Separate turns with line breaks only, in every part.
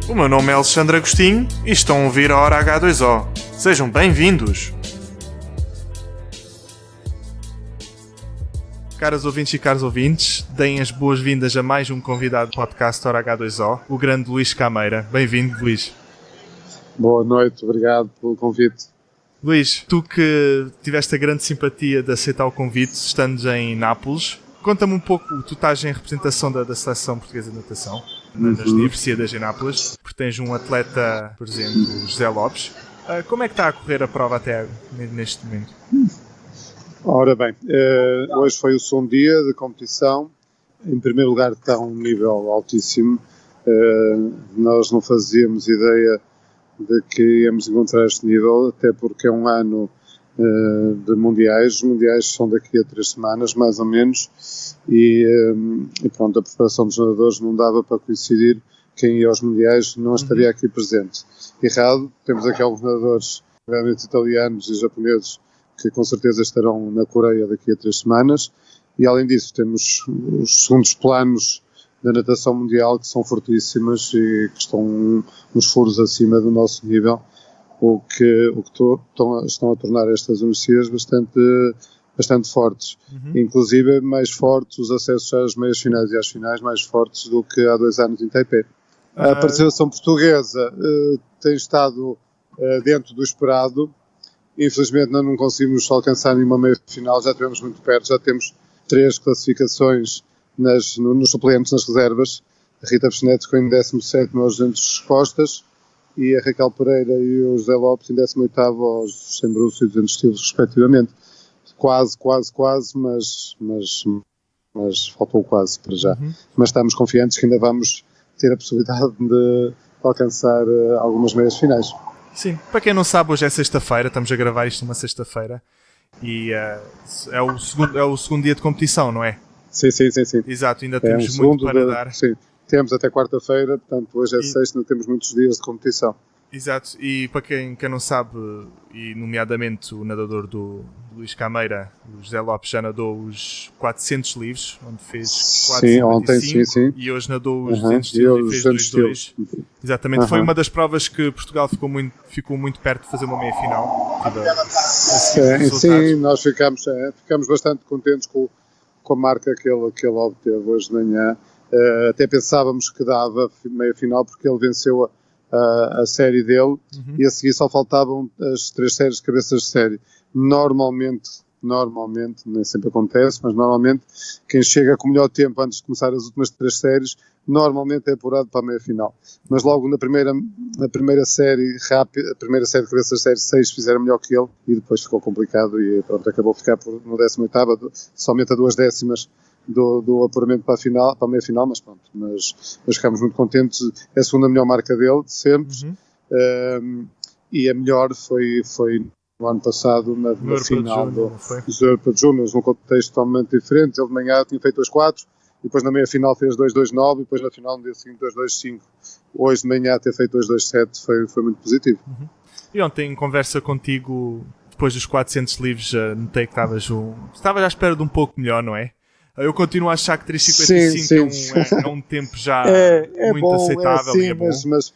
O meu nome é Alexandre Agostinho e estão a ouvir a Hora H2O. Sejam bem-vindos! Caras ouvintes e caros ouvintes, deem as boas-vindas a mais um convidado do podcast Hora H2O, o grande Luís Cameira. Bem-vindo, Luís.
Boa noite, obrigado pelo convite.
Luís, tu que tiveste a grande simpatia de aceitar o convite, estando em Nápoles, conta-me um pouco, tu estás em representação da Seleção Portuguesa de Natação, nas Universidades de Nápoles, porque tens um atleta, por exemplo, José Lopes. Como é que está a correr a prova até neste momento?
Ora bem, hoje foi o segundo dia de competição. Em primeiro lugar está um nível altíssimo. Nós não fazíamos ideia de que íamos encontrar este nível, até porque é um ano de mundiais. Os mundiais são daqui a 3 semanas, mais ou menos, e pronto, a preparação dos nadadores não dava para coincidir. Quem ia aos mundiais não estaria aqui presente. Errado, temos aqui alguns nadadores, realmente italianos e japoneses, que com certeza estarão na Coreia daqui a 3 semanas, e além disso temos os segundos planos da natação mundial, que são fortíssimas e que estão uns furos acima do nosso nível, o que estão a tornar estas universidades bastante fortes. Inclusive mais fortes, os acessos às meias finais e às finais mais fortes do que há 2 anos em Taipei. A participação portuguesa tem estado dentro do esperado. Infelizmente não conseguimos alcançar nenhuma meia final, já estivemos muito perto, já temos 3 classificações nos suplentes, nas reservas. A Rita Fechnetes ficou em 17º aos 200 costas e a Raquel Pereira e o José Lopes em 18º aos 100 bruços e 200 estilos, respectivamente. Quase, mas faltou quase para já. Mas estamos confiantes que ainda vamos ter a possibilidade de alcançar algumas meias finais.
Sim, para quem não sabe, hoje é sexta-feira, estamos a gravar isto numa sexta-feira e é o segundo dia de competição, não é?
Sim.
Exato, ainda temos muito para dar.
Sim, temos até quarta-feira, portanto hoje é sexta, ainda temos muitos dias de competição.
Exato, e para quem não sabe, e nomeadamente o nadador do Luís Cameira, o José Lopes, já nadou os 400 livres, onde fez 455,
sim, ontem, sim.
E hoje nadou os 200 estilos e fez 2-2. Exatamente, foi uma das provas que Portugal ficou muito perto de fazer uma meia-final.
Sim, nós ficamos bastante contentes com a marca que ele obteve hoje de manhã. Até pensávamos que dava meia-final porque ele venceu a série dele e a seguir só faltavam as 3 séries de cabeças de série. Normalmente, nem sempre acontece, mas normalmente quem chega com o melhor tempo antes de começar as últimas 3 séries, normalmente é apurado para a meia-final. Mas logo na primeira série rápida, a primeira série de cabeças de série, 6 fizeram melhor que ele e depois ficou complicado e pronto, acabou por ficar no 18º, somente a 2 décimas do apuramento para a meia-final, mas pronto, mas ficámos muito contentes. É a segunda melhor marca dele, de sempre, e a melhor foi no ano passado, na final dos European Juniors, num contexto totalmente diferente. Ele de manhã tinha feito 2-4, e depois na meia-final fez 2-2-9, e depois na final no dia seguinte 2-2-5. Hoje de manhã ter feito 2-2-7 foi muito positivo.
E ontem, em conversa contigo, depois dos 400 livros, notei que estavas à espera de um pouco melhor, não é? Eu continuo a achar que 3,55 é um tempo já muito bom, aceitável.
Sim, mas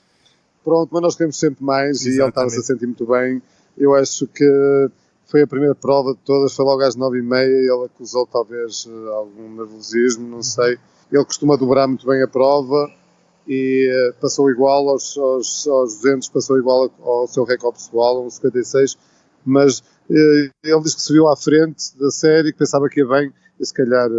pronto, mas nós queremos sempre mais. Exatamente. E ele estava-se a sentir muito bem. Eu acho que foi a primeira prova de todas, foi logo às 9h30, ele acusou talvez algum nervosismo, não sei. Ele costuma dobrar muito bem a prova e passou igual aos 200, passou igual ao seu recorde pessoal, aos 56, mas ele disse que se viu à frente da série, que pensava que ia bem, e se calhar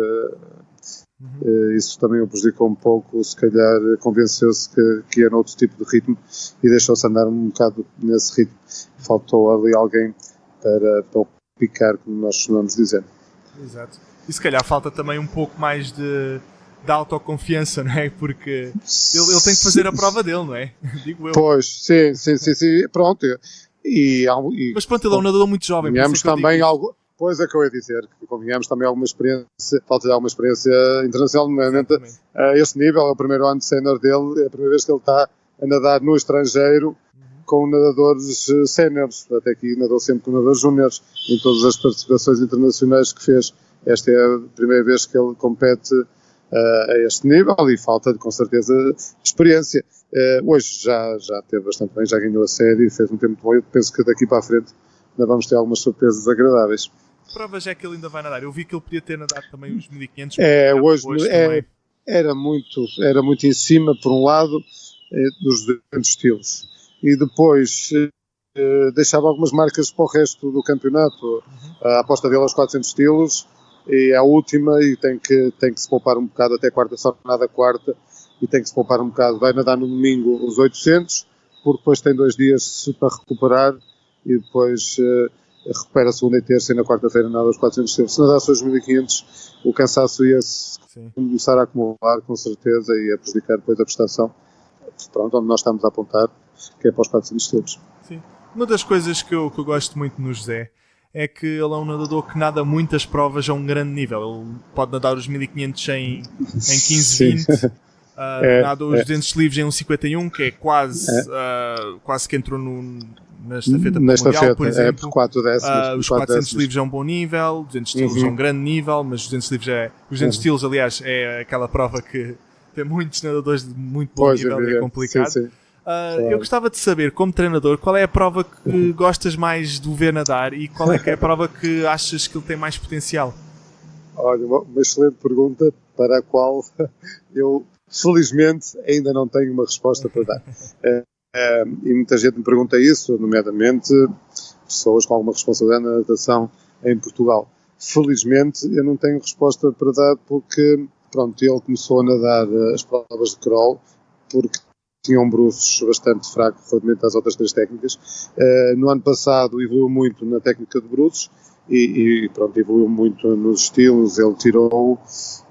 isso também o prejudicou um pouco, se calhar convenceu-se que ia noutro tipo de ritmo e deixou-se andar um bocado nesse ritmo. Faltou ali alguém para picar, como nós costumamos dizer.
Exato. E se calhar falta também um pouco mais de autoconfiança, não é? Porque ele tem que fazer a prova dele, não é? Digo eu.
Pois, sim, pronto.
Mas pronto, ele é um nadador muito jovem.
Convenhamos também algo. Pois é que eu ia dizer, que convenhamos também alguma experiência, falta de alguma experiência internacional, nomeadamente a este nível, é o primeiro ano de sénior dele, é a primeira vez que ele está a nadar no estrangeiro com nadadores séniores, até aqui nadou sempre com nadadores júniores, em todas as participações internacionais que fez. Esta é a primeira vez que ele compete a este nível e falta, com certeza, experiência. Hoje já esteve bastante bem, já ganhou a série, fez um tempo muito bom. Eu penso que daqui para a frente ainda vamos ter algumas surpresas agradáveis.
Que provas é que ele ainda vai nadar? Eu vi que ele podia ter nadado também os 1500.
Hoje era muito em cima, por um lado, dos 200 estilos. E depois deixava algumas marcas para o resto do campeonato. A aposta dele aos 400 estilos é a última e tem que se poupar um bocado até quarta, só nada quarta, e tem que se poupar um bocado. Vai nadar no domingo os 800, porque depois tem 2 dias para recuperar e depois recupera a segunda e terça e na quarta-feira nada aos 400 estilos. Se nadasse os 1500, o cansaço ia começar a acumular, com certeza, e a prejudicar depois a prestação. Pronto, onde nós estamos a apontar, que é para os 400 estilos.
Sim. Uma das coisas que eu gosto muito no José é que ele é um nadador que nada muitas provas a um grande nível. Ele pode nadar os 1500 em 15-20, nada os 200 livres em 1,51, que é quase que entrou na estafeta mundial, por exemplo.
4 décimos,
os 400 livres é um bom nível, 200 estilos é um grande nível, mas os 200 livres os 200 estilos, aliás, é aquela prova que tem muitos nadadores de muito bom nível e é complicado.
Sim. Claro.
Eu gostava de saber, como treinador, qual é a prova que gostas mais de o ver nadar e qual é que é a prova que achas que ele tem mais potencial?
Olha, uma excelente pergunta para a qual eu, felizmente, ainda não tenho uma resposta para dar. E muita gente me pergunta isso, nomeadamente pessoas com alguma responsabilidade na natação em Portugal. Felizmente, eu não tenho resposta para dar porque, pronto, ele começou a nadar as provas de crawl porque tinha um bruços bastante fraco relativamente às outras 3 técnicas. No ano passado evoluiu muito na técnica de bruços e pronto, evoluiu muito nos estilos. Ele tirou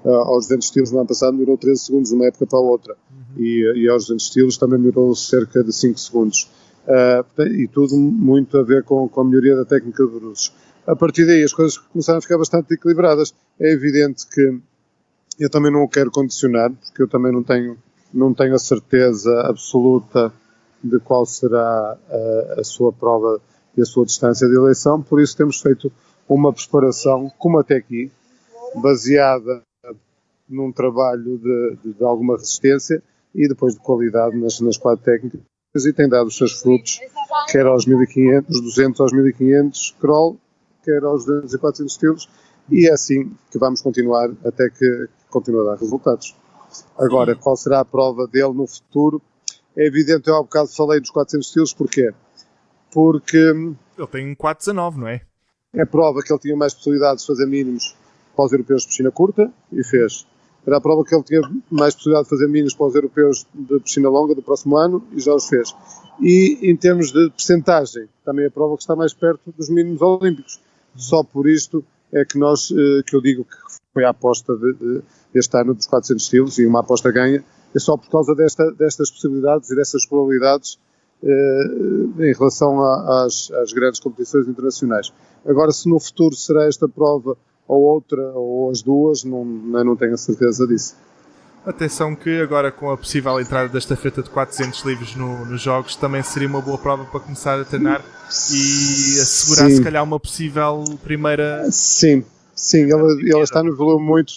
aos 200 estilos no ano passado, melhorou 13 segundos de uma época para a outra. E aos 200 estilos também melhorou cerca de 5 segundos. E tudo muito a ver com a melhoria da técnica de bruços. A partir daí as coisas começaram a ficar bastante equilibradas. É evidente que eu também não o quero condicionar, porque eu também não tenho a certeza absoluta de qual será a sua prova e a sua distância de eleição, por isso temos feito uma preparação, como até aqui, baseada num trabalho de alguma resistência e depois de qualidade nas 4 técnicas, e tem dado os seus frutos, quer aos 1500, dos 200 aos 1500 crawl, quer aos 200 e 400 estilos, e é assim que vamos continuar até que continue a dar resultados. Agora, qual será a prova dele no futuro? É evidente, eu há bocado falei dos 400 estilos, porquê? Porque
ele tem 4,19, não é?
É prova que ele tinha mais possibilidades de fazer mínimos para os europeus de piscina curta, e fez. Era a prova que ele tinha mais possibilidade de fazer mínimos para os europeus de piscina longa do próximo ano, e já os fez. E em termos de percentagem, também é a prova que está mais perto dos mínimos olímpicos. Só por isto é que que eu digo que foi a aposta deste ano dos 400 estilos, e uma aposta ganha, é só por causa destas possibilidades e destas probabilidades em relação às grandes competições internacionais. Agora, se no futuro será esta prova ou outra, ou as duas, não tenho a certeza disso.
Atenção que agora, com a possível entrada da estafeta de 400 livros nos jogos, também seria uma boa prova para começar a treinar e assegurar, se calhar, uma possível primeira...
Sim, ele está a evoluir muito,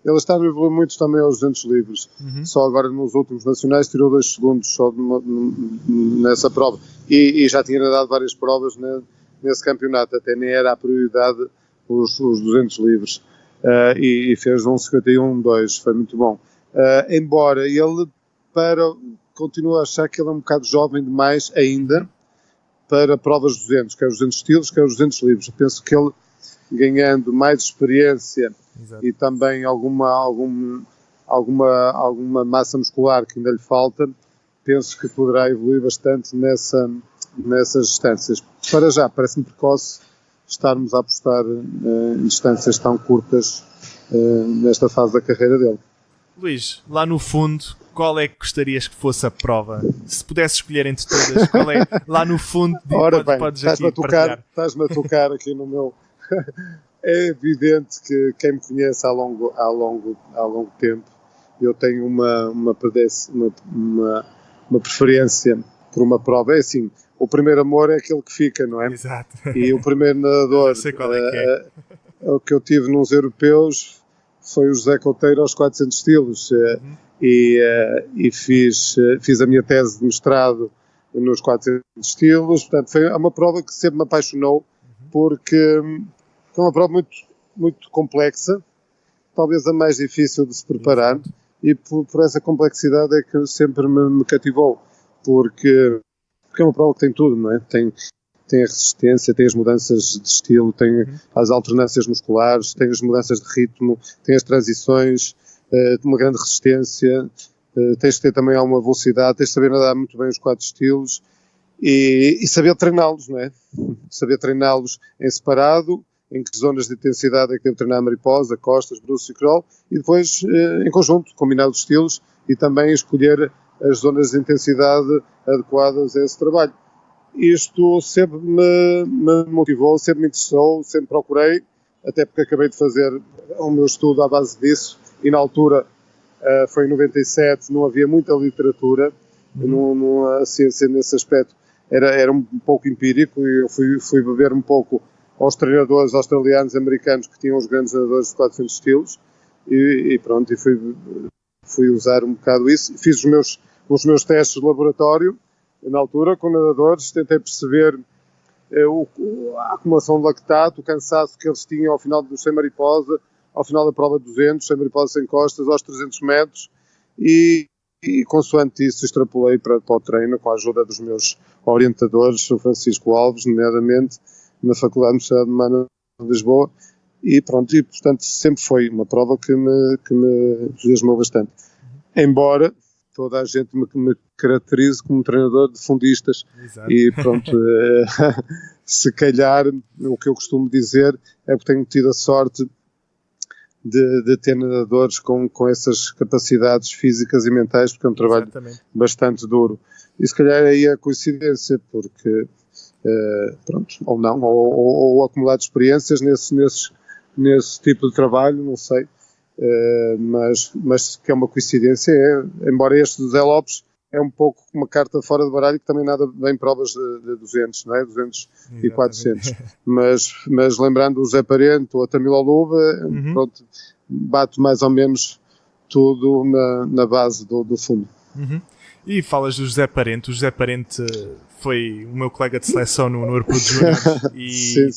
ele está a evoluir muito também aos 200 livros. Só agora nos últimos nacionais tirou 2 segundos só nessa prova. E já tinha dado várias provas nesse campeonato, até nem era a prioridade os 200 livros. E fez 1,51,2, foi muito bom. Embora ele continua a achar que ele é um bocado jovem demais ainda para provas de 200, quer os 200 estilos, quer os 200 livros. Eu penso que ele, ganhando mais experiência, exato, e também alguma massa muscular que ainda lhe falta, penso que poderá evoluir bastante nessas distâncias. Para já, parece-me precoce estarmos a apostar em distâncias tão curtas nesta fase da carreira dele.
Luís, lá no fundo, qual é que gostarias que fosse a prova? Se pudesse escolher entre todas, qual é? Lá no fundo, podes aqui partilhar.
Estás-me a tocar aqui no meu... É evidente que quem me conhece há longo tempo, eu tenho uma preferência por uma prova. É assim, o primeiro amor é aquele que fica, não é?
Exato.
E o primeiro nadador
sei qual é que é.
O que eu tive nos europeus foi o José Couteiro aos 400 estilos. E fiz a minha tese de mestrado nos 400 estilos. Portanto, foi uma prova que sempre me apaixonou, porque foi uma prova muito, muito complexa, talvez a mais difícil de se preparar, e por essa complexidade é que sempre me cativou, porque é uma prova que tem tudo, não é? Tem a resistência, tem as mudanças de estilo, tem as alternâncias musculares, tem as mudanças de ritmo, tem as transições, uma grande resistência, tens de ter também alguma velocidade, tens de saber nadar muito bem os 4 estilos e saber treiná-los, não é? Saber treiná-los em separado, em que zonas de intensidade é que devo treinar mariposa, costas, bruços e crawl, e depois em conjunto, combinar os estilos e também escolher as zonas de intensidade adequadas a esse trabalho. Isto sempre me motivou, sempre me interessou, sempre procurei, até porque acabei de fazer o meu estudo à base disso, e na altura, foi em 97, não havia muita literatura, a ciência nesse aspecto era um pouco empírico, e eu fui beber um pouco aos treinadores australianos e americanos que tinham os grandes nadadores de 400 estilos, e pronto, e fui usar um bocado isso. Fiz os meus testes de laboratório, na altura, com nadadores, tentei perceber a acumulação de lactato, o cansaço que eles tinham ao final do 100 mariposa, ao final da prova de 200, 100 mariposa sem costas, aos 300 metros, e consoante isso extrapolei para o treino, com a ajuda dos meus orientadores, o Francisco Alves, nomeadamente, na Faculdade de Universidade de Mana de Lisboa, e pronto, e portanto sempre foi uma prova que me entusiasmou bastante. Embora toda a gente me caracterize como um treinador de fundistas. Exato. E pronto, se calhar o que eu costumo dizer é que tenho tido a sorte de ter nadadores com essas capacidades físicas e mentais, porque é um trabalho bastante duro. E se calhar aí é a coincidência, porque pronto, ou não, ou acumular experiências nesse tipo de trabalho, não sei. Mas que é uma coincidência, embora este do Zé Lopes é um pouco uma carta fora de baralho, que também nada bem provas de 200, não é? 200 e 400. Mas lembrando o Zé Parente ou a Tamila Luba, pronto, bate mais ou menos tudo na base do fundo.
E falas do José Parente. O José Parente foi o meu colega de seleção no Airport Juniors e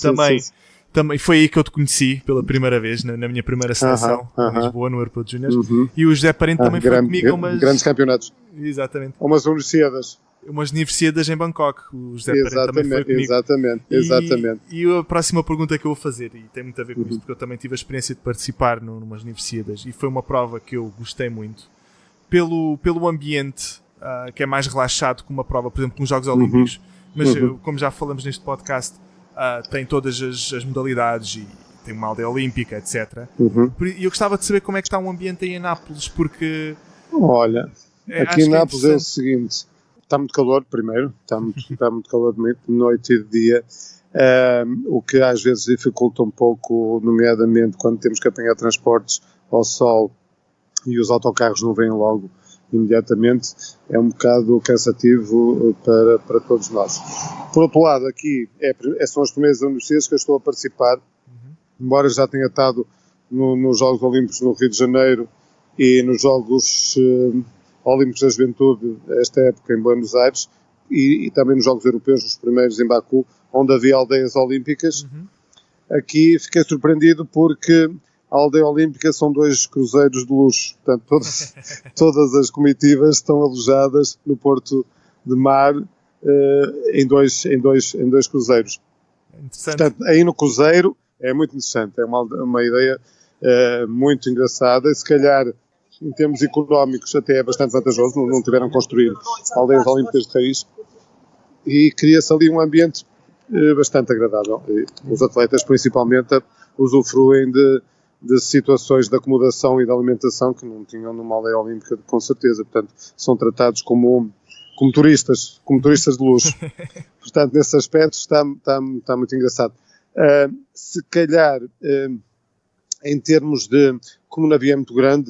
também foi aí que eu te conheci pela primeira vez, na minha primeira seleção em Lisboa, no Airport Juniors. E o José Parente também foi comigo a umas...
Grandes campeonatos.
Exatamente.
A umas universidades.
Umas universidades em Bangkok. O José Parente também foi comigo.
Exatamente.
E a próxima pergunta que eu vou fazer, e tem muito a ver com isto, porque eu também tive a experiência de participar numas universidades, e foi uma prova que eu gostei muito. Pelo ambiente, que é mais relaxado que uma prova, por exemplo, nos Jogos Olímpicos. Mas, como já falamos neste podcast, tem todas as modalidades e tem uma aldeia olímpica, etc. E eu gostava de saber como é que está o ambiente aí em Nápoles, porque...
Olha, aqui em Nápoles é o seguinte, está muito calor primeiro, está muito calor de noite e de dia, o que às vezes dificulta um pouco, nomeadamente quando temos que apanhar transportes ao sol e os autocarros não vêm logo imediatamente, é um bocado cansativo para todos nós. Por outro lado, aqui são as primeiras universidades que eu estou a participar, embora já tenha estado nos Jogos Olímpicos no Rio de Janeiro e nos Jogos Olímpicos da Juventude, esta época em Buenos Aires, e também nos Jogos Europeus, os primeiros em Baku, onde havia aldeias olímpicas. Aqui fiquei surpreendido porque a aldeia olímpica são 2 cruzeiros de luxo, portanto todas as comitivas estão alojadas no Porto de Mar, em dois cruzeiros. Portanto, aí no cruzeiro é muito interessante, é uma ideia muito engraçada, e se calhar em termos económicos até é bastante vantajoso, não tiveram que construir aldeias olímpicas de raiz, e cria-se ali um ambiente bastante agradável. E os atletas principalmente usufruem de situações de acomodação e de alimentação que não tinham numa aldeia olímpica, com certeza. Portanto, são tratados como turistas de luxo. Portanto, nesse aspecto está muito engraçado. Se calhar, em termos de, como o navio é muito grande,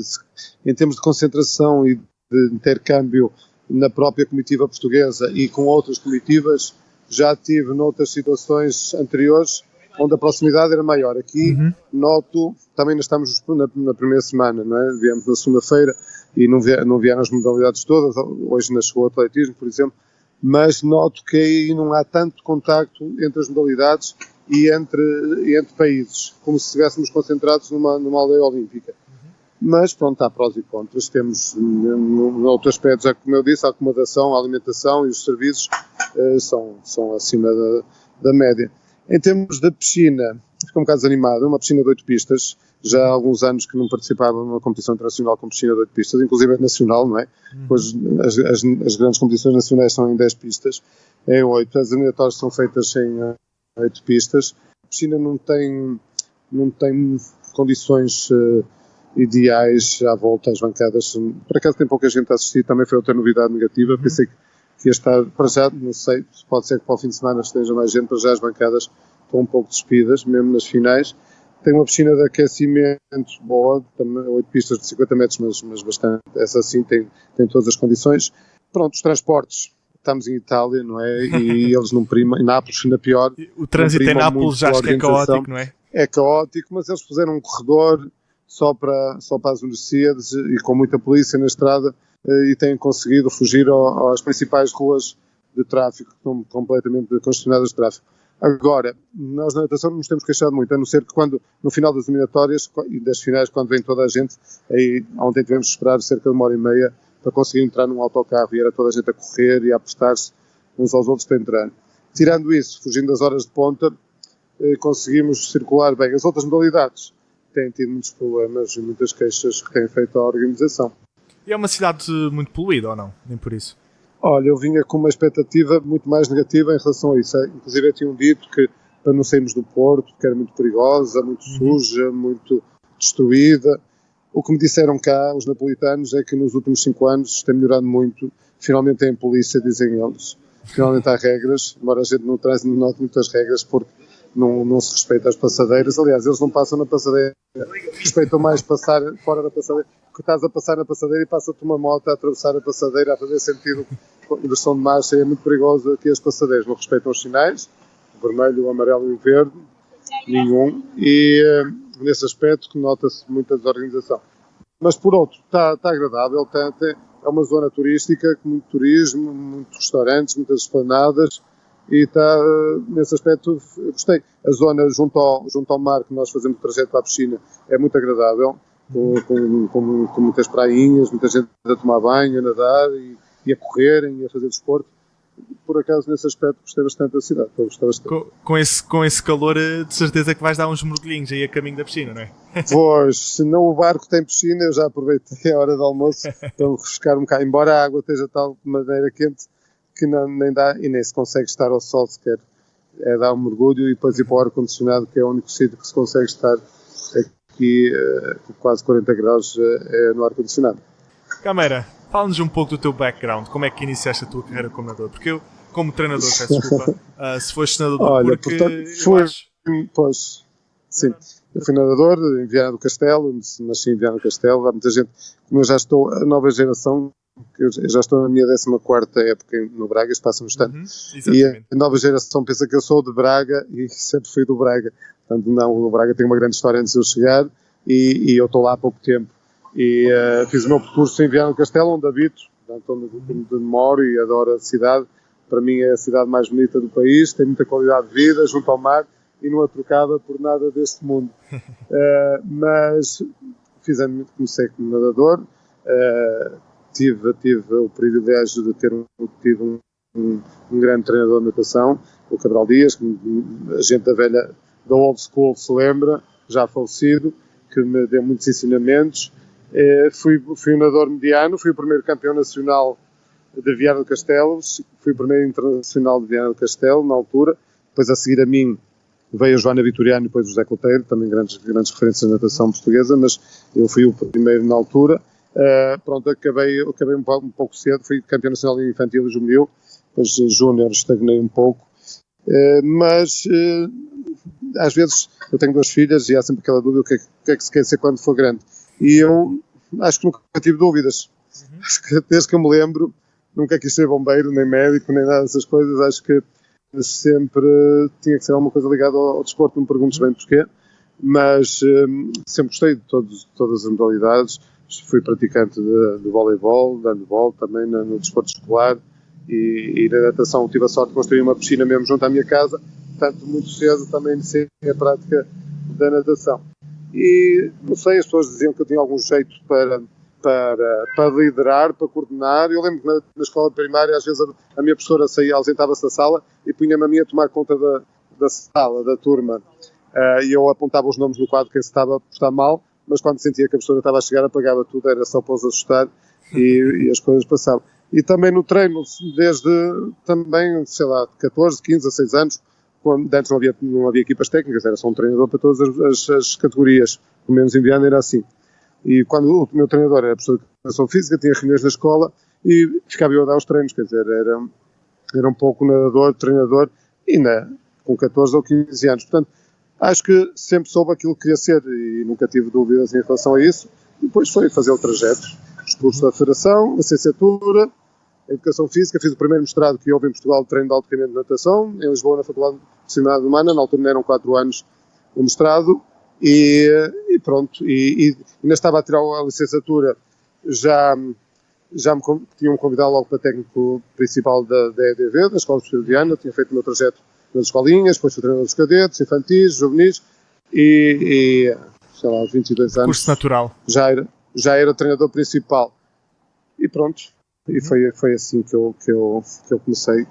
em termos de concentração e de intercâmbio na própria comitiva portuguesa e com outras comitivas, já tive noutras situações anteriores onde a proximidade era maior. Aqui, noto, também nós estamos na primeira semana, não é? Viemos na segunda-feira e não vieram as modalidades todas, hoje nasceu o atletismo, por exemplo, mas noto que aí não há tanto contacto entre as modalidades e entre países, como se estivéssemos concentrados numa aldeia olímpica. Mas, pronto, há prós e contras. Temos, em outros aspectos, como eu disse, a acomodação, a alimentação e os serviços são acima da média. Em termos da piscina, fico um bocado desanimado. É uma piscina de 8 pistas. Já há alguns anos que não participava numa competição internacional com piscina de 8 pistas, inclusive é nacional, não é? Pois as grandes competições nacionais são em 10 pistas, em 8. As eliminatórias são feitas em 8 pistas. A piscina não tem condições ideais à volta às bancadas. Por acaso tem pouca gente a assistir, também foi outra novidade negativa. Pensei que ia estar, para já, não sei, pode ser que para o fim de semana esteja mais gente, para já as bancadas estão um pouco despidas, mesmo nas finais. Tem uma piscina de aquecimento boa, também 8 pistas de 50 metros, mas bastante. Essa sim tem todas as condições. Pronto, os transportes. Estamos em Itália, não é? E eles não primam, em Nápoles ainda pior.
O trânsito em Nápoles já acho que é caótico, não é?
É caótico, mas eles puseram um corredor só para as universidades e com muita polícia na estrada e têm conseguido fugir às principais ruas de tráfego, que estão completamente congestionadas de tráfego. Agora, nós na natação não nos temos queixado muito, a não ser que no final das eliminatórias e das finais, quando vem toda a gente, aí ontem tivemos que esperar cerca de 1h30 para conseguir entrar num autocarro e era toda a gente a correr e a apostar-se uns aos outros para entrar. Tirando isso, fugindo das horas de ponta, conseguimos circular bem. As outras modalidades têm tido muitos problemas e muitas queixas que têm feito à organização.
E é uma cidade muito poluída, ou não? Nem por isso?
Olha, eu vinha com uma expectativa muito mais negativa em relação a isso. Inclusive eu tinha dito que para não sairmos do Porto, que era muito perigosa, muito suja, muito destruída. O que me disseram cá, os napolitanos, é que nos últimos 5 anos tem melhorado muito. Finalmente tem polícia, dizem eles. Finalmente há regras, embora a gente não note muitas regras, porque não se respeita as passadeiras. Aliás, eles não passam na passadeira, respeitam mais passar fora da passadeira, porque estás a passar na passadeira e passa-te uma moto a atravessar a passadeira, a fazer sentido inversão de marcha, é muito perigoso aqui as passadeiras, não respeitam os sinais, o vermelho, o amarelo e o verde, nenhum, e nesse aspecto nota-se muita desorganização. Mas por outro, está agradável, é uma zona turística, com muito turismo, muitos restaurantes, muitas esplanadas, e está, nesse aspecto, gostei. A zona junto ao mar, que nós fazemos o trajeto para a piscina, é muito agradável, com muitas prainhas, muita gente a tomar banho, a nadar e a correrem e a fazer desporto. Por acaso, nesse aspecto, gostei bastante da cidade.
Com esse calor, de certeza que vais dar uns mergulhinhos aí a caminho da piscina, não é?
Pois, se não o barco tem piscina, eu já aproveitei a hora do almoço para me refrescar um bocado, embora a água esteja tal de maneira quente que nem dá e nem se consegue estar ao sol sequer. É dar um mergulho e depois ir para o ar-condicionado, que é o único sítio que se consegue estar aqui, quase 40 graus no ar-condicionado.
Câmara, fala-nos um pouco do teu background, como é que iniciaste a tua carreira como nadador? Porque eu, como treinador, peço desculpa, se foste nadador,
olha,
porque...
Pois, sim, eu fui nadador em Viana do Castelo, nasci em Viana do Castelo, há muita gente, como eu já estou, a nova geração, eu já estou na minha 14ª época no Braga, isto passa-me tanto, e a nova geração pensa que eu sou de Braga e sempre fui do Braga, portanto não, o Braga tem uma grande história antes de eu chegar e eu estou lá há pouco tempo. E fiz o meu percurso em Viana do Castelo, onde habito, onde moro e adoro a cidade. Para mim é a cidade mais bonita do país, tem muita qualidade de vida, junto ao mar, e não a trocava por nada deste mundo. Mas comecei como nadador, tive o privilégio de ter tido um grande treinador de natação, o Cabral Dias, que a gente da velha, da old school se lembra, já falecido, que me deu muitos ensinamentos. Fui um nadador mediano, fui o primeiro campeão nacional de Viana do Castelo, fui o primeiro internacional de Viana do Castelo, na altura. Depois, a seguir a mim, veio a Joana Vitoriano e depois o José Couteiro, também grandes referências na natação portuguesa, mas eu fui o primeiro na altura. Pronto, acabei um pouco cedo, fui campeão nacional em infantil e juvenil, depois em júnior estagnei um pouco. Mas, às vezes, eu tenho 2 filhas e há sempre aquela dúvida, o que é que se quer ser quando for grande? E eu acho que nunca tive dúvidas. Acho que desde que eu me lembro, nunca quis ser bombeiro, nem médico, nem nada dessas coisas. Acho que sempre tinha que ser alguma coisa ligada ao desporto, não me perguntes bem porquê, mas sempre gostei de todas as modalidades. Fui praticante de voleibol, de handball, também no desporto escolar, e na natação tive a sorte de construir uma piscina mesmo junto à minha casa, portanto muito cedo também iniciei a prática da natação. E não sei, as pessoas diziam que eu tinha algum jeito para liderar, para coordenar. Eu lembro que na escola primária, às vezes a minha professora saía, ausentava-se da sala e punha-me a mim a tomar conta da sala, da turma. E eu apontava os nomes no quadro quem se estava a portar mal, mas quando sentia que a professora estava a chegar, apagava tudo, era só para os assustar e as coisas passavam. E também no treino, desde também, sei lá, 14, 15, 16 anos, quando antes não havia equipas técnicas, era só um treinador para todas as categorias, pelo menos em Viana era assim. E quando o meu treinador era professor de educação física, tinha reuniões na escola e ficava eu a dar os treinos, quer dizer, era um pouco nadador, treinador, e com 14 ou 15 anos. Portanto, acho que sempre soube aquilo que queria ser e nunca tive dúvidas em relação a isso. E depois foi fazer o trajeto, expulso da Federação, licenciatura, Educação Física, fiz o primeiro mestrado que houve em Portugal de treino de alto rendimento de natação, em Lisboa, na Faculdade de Medicina Humana, na altura eram 4 anos o mestrado, e pronto, e ainda estava a tirar a licenciatura, já tinham-me convidado logo para técnico principal da EDV, da Escola Superior de Viana, tinha feito o meu trajeto nas escolinhas, depois fui treinador dos cadetes, infantis, juvenis, e sei lá, aos 22 anos...
Curso natural.
Já era treinador principal. E pronto, e foi assim que eu comecei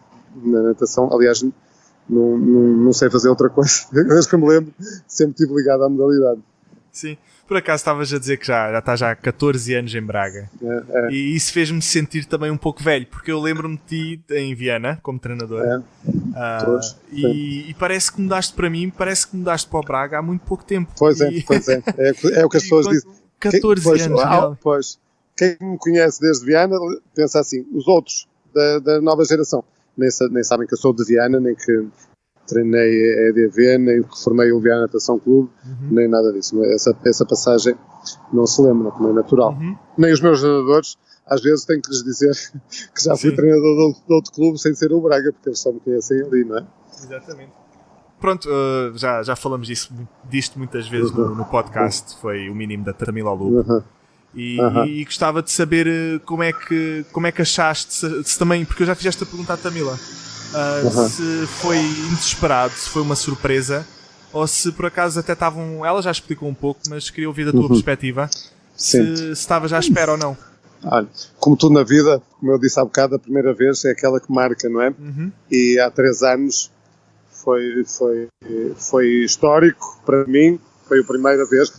na natação. Aliás, não sei fazer outra coisa, desde que eu me lembro, sempre estive ligado à modalidade.
Sim, por acaso estavas a dizer que já estás há 14 anos em Braga. E isso fez-me sentir também um pouco velho, porque eu lembro-me de ti em Viana, como treinador. E parece que mudaste para mim, parece que mudaste para o Braga há muito pouco tempo.
Pois é. É o que as pessoas dizem.
14 anos.
Pois, quem me conhece desde Viana pensa assim, os outros da nova geração nem sabem que eu sou de Viana, nem que treinei a EDV, nem que formei o Viana Natação Clube, nem nada disso. Essa passagem não se lembra, como é natural. Nem os meus nadadores, às vezes tenho que lhes dizer que já fui treinador de outro clube sem ser o Braga, porque eles só me conhecem ali, não é?
Exatamente. Pronto, já falamos disto muitas vezes no podcast, foi o mínimo da Tamila ao Lobo. E gostava de saber como é que achaste, se também, porque eu já fiz esta pergunta à Tamila, se foi inesperado, se foi uma surpresa, ou se por acaso até estavam, ela já explicou um pouco, mas queria ouvir da tua perspectiva, se estavas à espera ou não.
Olha, como tudo na vida, como eu disse há bocado, a primeira vez é aquela que marca, não é? E há 3 anos foi histórico para mim, foi a primeira vez.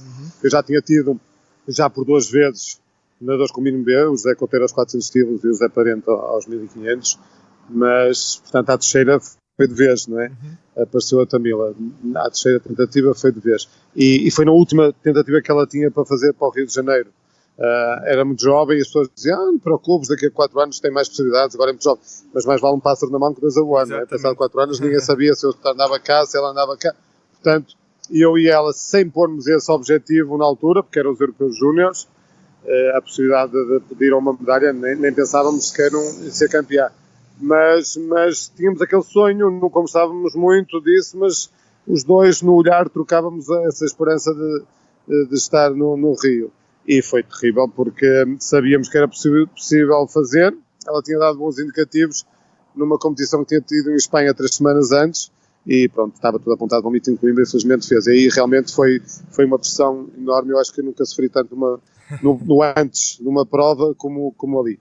Eu já tinha tido, já por 2 vezes, nadadores com o mínimo B, o José Couteiro aos 400 quilos e o José Parente aos 1500, mas, portanto, à terceira foi de vez, não é? Apareceu a Tamila, à terceira tentativa foi de vez. E foi na última tentativa que ela tinha para fazer para o Rio de Janeiro. Era muito jovem e as pessoas diziam, para clubes daqui a 4 anos tem mais possibilidades, agora é muito jovem, mas mais vale um pássaro na mão que 2 a voar, não é? Passado 4 anos ninguém sabia se eu andava cá, se ela andava cá, portanto eu e ela, sem pormos esse objetivo na altura, porque eram os europeus júniores, a possibilidade de ir a uma medalha, nem pensávamos sequer em ser campeã, mas tínhamos aquele sonho, não conversávamos muito disso, mas os dois no olhar trocávamos essa esperança de estar no Rio. E foi terrível porque sabíamos que era possível fazer. Ela tinha dado bons indicativos numa competição que tinha tido em Espanha 3 semanas antes e pronto, estava tudo apontado para o meeting de Coimbra e infelizmente fez. E aí realmente foi uma pressão enorme. Eu acho que nunca sofri tanto no antes de uma prova como ali.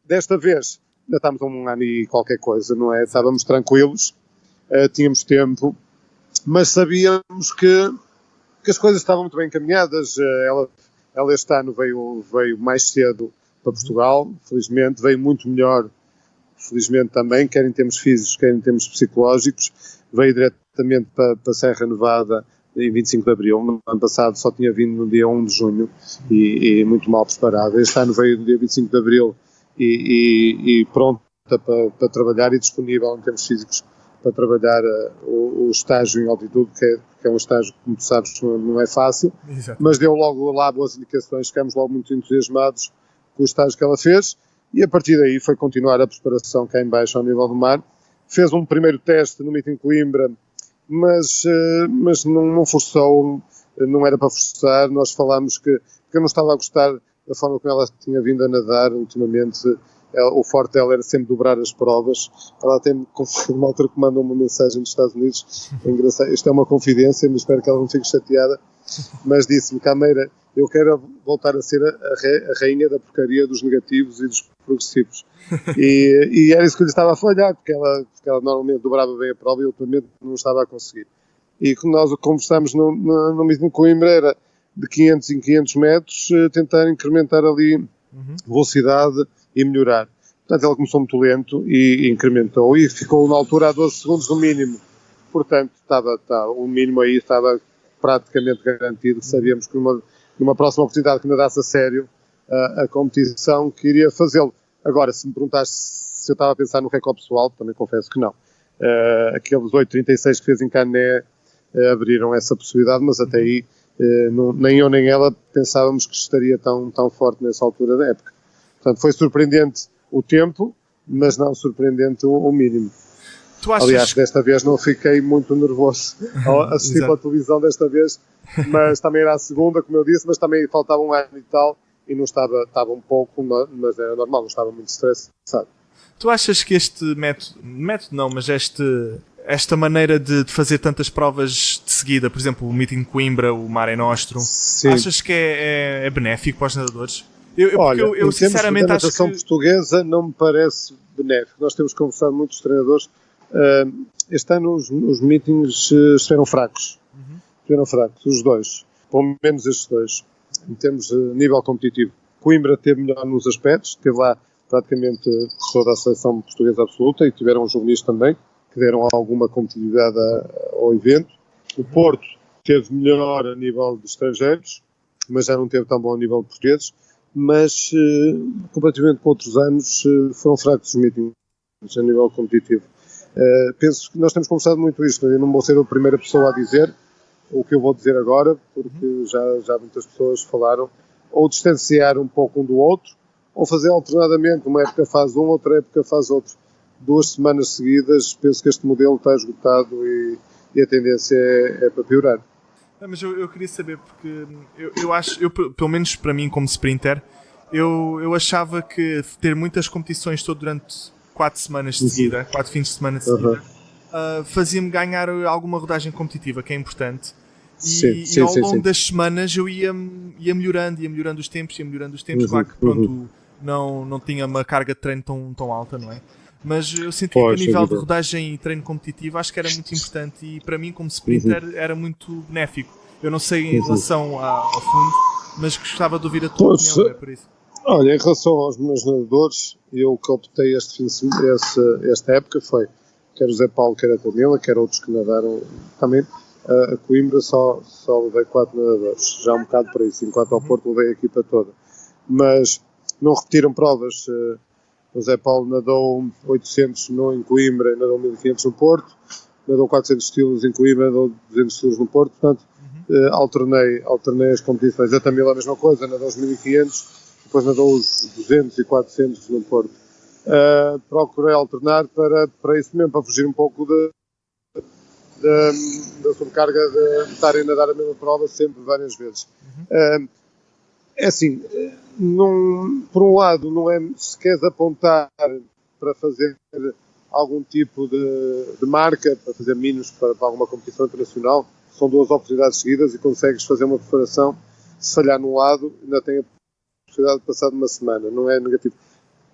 Desta vez ainda estávamos a 1 ano e qualquer coisa, não é? Estávamos tranquilos, tínhamos tempo, mas sabíamos que as coisas estavam muito bem encaminhadas. Ela este ano veio mais cedo para Portugal, felizmente, veio muito melhor, felizmente também, quer em termos físicos, quer em termos psicológicos, veio diretamente para a Serra Nevada em 25 de Abril, no ano passado só tinha vindo no dia 1 de Junho e muito mal preparada. Este ano veio no dia 25 de Abril e pronta para trabalhar e disponível em termos físicos para trabalhar o estágio em altitude, que é um estágio que, como tu sabes, não é fácil. Exato. Mas deu logo lá boas indicações, ficamos logo muito entusiasmados com o estágio que ela fez, e a partir daí foi continuar a preparação cá em baixo ao nível do mar, fez um primeiro teste no Meeting Coimbra, mas não forçou, não era para forçar. Nós falámos que eu não estava a gostar da forma como ela tinha vindo a nadar ultimamente. O forte dela era sempre dobrar as provas. Ela até uma altura que mandou uma mensagem dos Estados Unidos, é engraçado, isto é uma confidência, mas espero que ela não fique chateada, mas disse-me: Cameira, eu quero voltar a ser a rainha da porcaria dos negativos e dos progressivos. E era isso que eu lhe estava a falhar, porque ela normalmente dobrava bem a prova e ultimamente não estava a conseguir. E quando nós conversámos no Meeting Coimbra, era de 500 em 500 metros, tentar incrementar ali velocidade e melhorar. Portanto, ela começou muito lento e incrementou e ficou na altura a 12 segundos no mínimo. Portanto, o mínimo aí estava praticamente garantido. Sabíamos que numa próxima oportunidade que nadasse a sério a competição, que iria fazê-lo. Agora, se me perguntaste se eu estava a pensar no recorde pessoal, também confesso que não. Aqueles 8,36 que fez em Canet abriram essa possibilidade, mas até aí nem eu nem ela pensávamos que estaria tão forte nessa altura da época. Portanto, foi surpreendente o tempo, mas não surpreendente o mínimo. Aliás, desta vez não fiquei muito nervoso ao assistir pela televisão desta vez, mas também era a segunda, como eu disse, mas também faltava um ano e tal, e não estava um pouco, mas era normal, não estava muito estressado.
Tu achas que este método não, mas esta maneira de fazer tantas provas de seguida, por exemplo, o Meeting Coimbra, o Mare Nostrum, achas que é benéfico para os nadadores? Eu sinceramente acho que... A natação portuguesa não me parece benéfico. Nós temos conversado com muitos treinadores. Este ano os meetings estiveram fracos. Estiveram fracos, os dois. Pelo menos estes dois. Em termos de nível competitivo. Coimbra teve melhor nos aspectos. Teve lá praticamente toda a seleção portuguesa absoluta e tiveram os juvenis também, que deram alguma competitividade ao evento. O Porto teve melhor a nível de estrangeiros, mas já não teve tão bom a nível de portugueses. Mas, comparativamente com outros anos, foram fracos os meetings a nível competitivo. Penso que nós temos conversado muito isto. Eu não vou ser a primeira pessoa a dizer o que eu vou dizer agora, porque já muitas pessoas falaram, ou distanciar um pouco um do outro, ou fazer alternadamente, uma época faz um, outra época faz outro. 2 semanas seguidas, penso que este modelo está esgotado e a tendência é para piorar. Mas eu queria saber, porque eu acho, pelo menos para mim como sprinter, eu achava que ter muitas competições durante 4 semanas de seguida, 4 fins de semana de seguida, fazia-me ganhar alguma rodagem competitiva, que é importante. E ao longo das semanas eu ia melhorando os tempos, claro que pronto, não tinha uma carga de treino tão alta, não é? Mas eu sentia que a nível de rodagem e treino competitivo acho que era muito importante e para mim como sprinter era muito benéfico. Eu não sei em relação ao fundo, mas gostava de ouvir a tua opinião, por isso.
Olha, em relação aos meus nadadores, eu que optei esta época foi, quer o Zé Paulo, quer a Camila, quer outros que nadaram também. A Coimbra só levei 4 nadadores, já um bocado para isso, enquanto ao Porto levei a equipa toda. Mas não repetiram provas. O Zé Paulo nadou 800 em Coimbra e nadou 1500 no Porto, nadou 400 estilos em Coimbra, nadou 200 estilos no Porto, portanto alternei as competições. A Tamila a mesma coisa, nadou os 1500, depois nadou os 200 e 400 no Porto. Procurei alternar para isso mesmo, para fugir um pouco da sobrecarga de estarem a nadar a mesma prova sempre, várias vezes. É assim, por um lado, não é, se queres apontar para fazer algum tipo de marca, para fazer mínimos para alguma competição internacional, são 2 oportunidades seguidas e consegues fazer uma preparação. Se falhar num lado, ainda tem a possibilidade de passar de uma semana, não é negativo.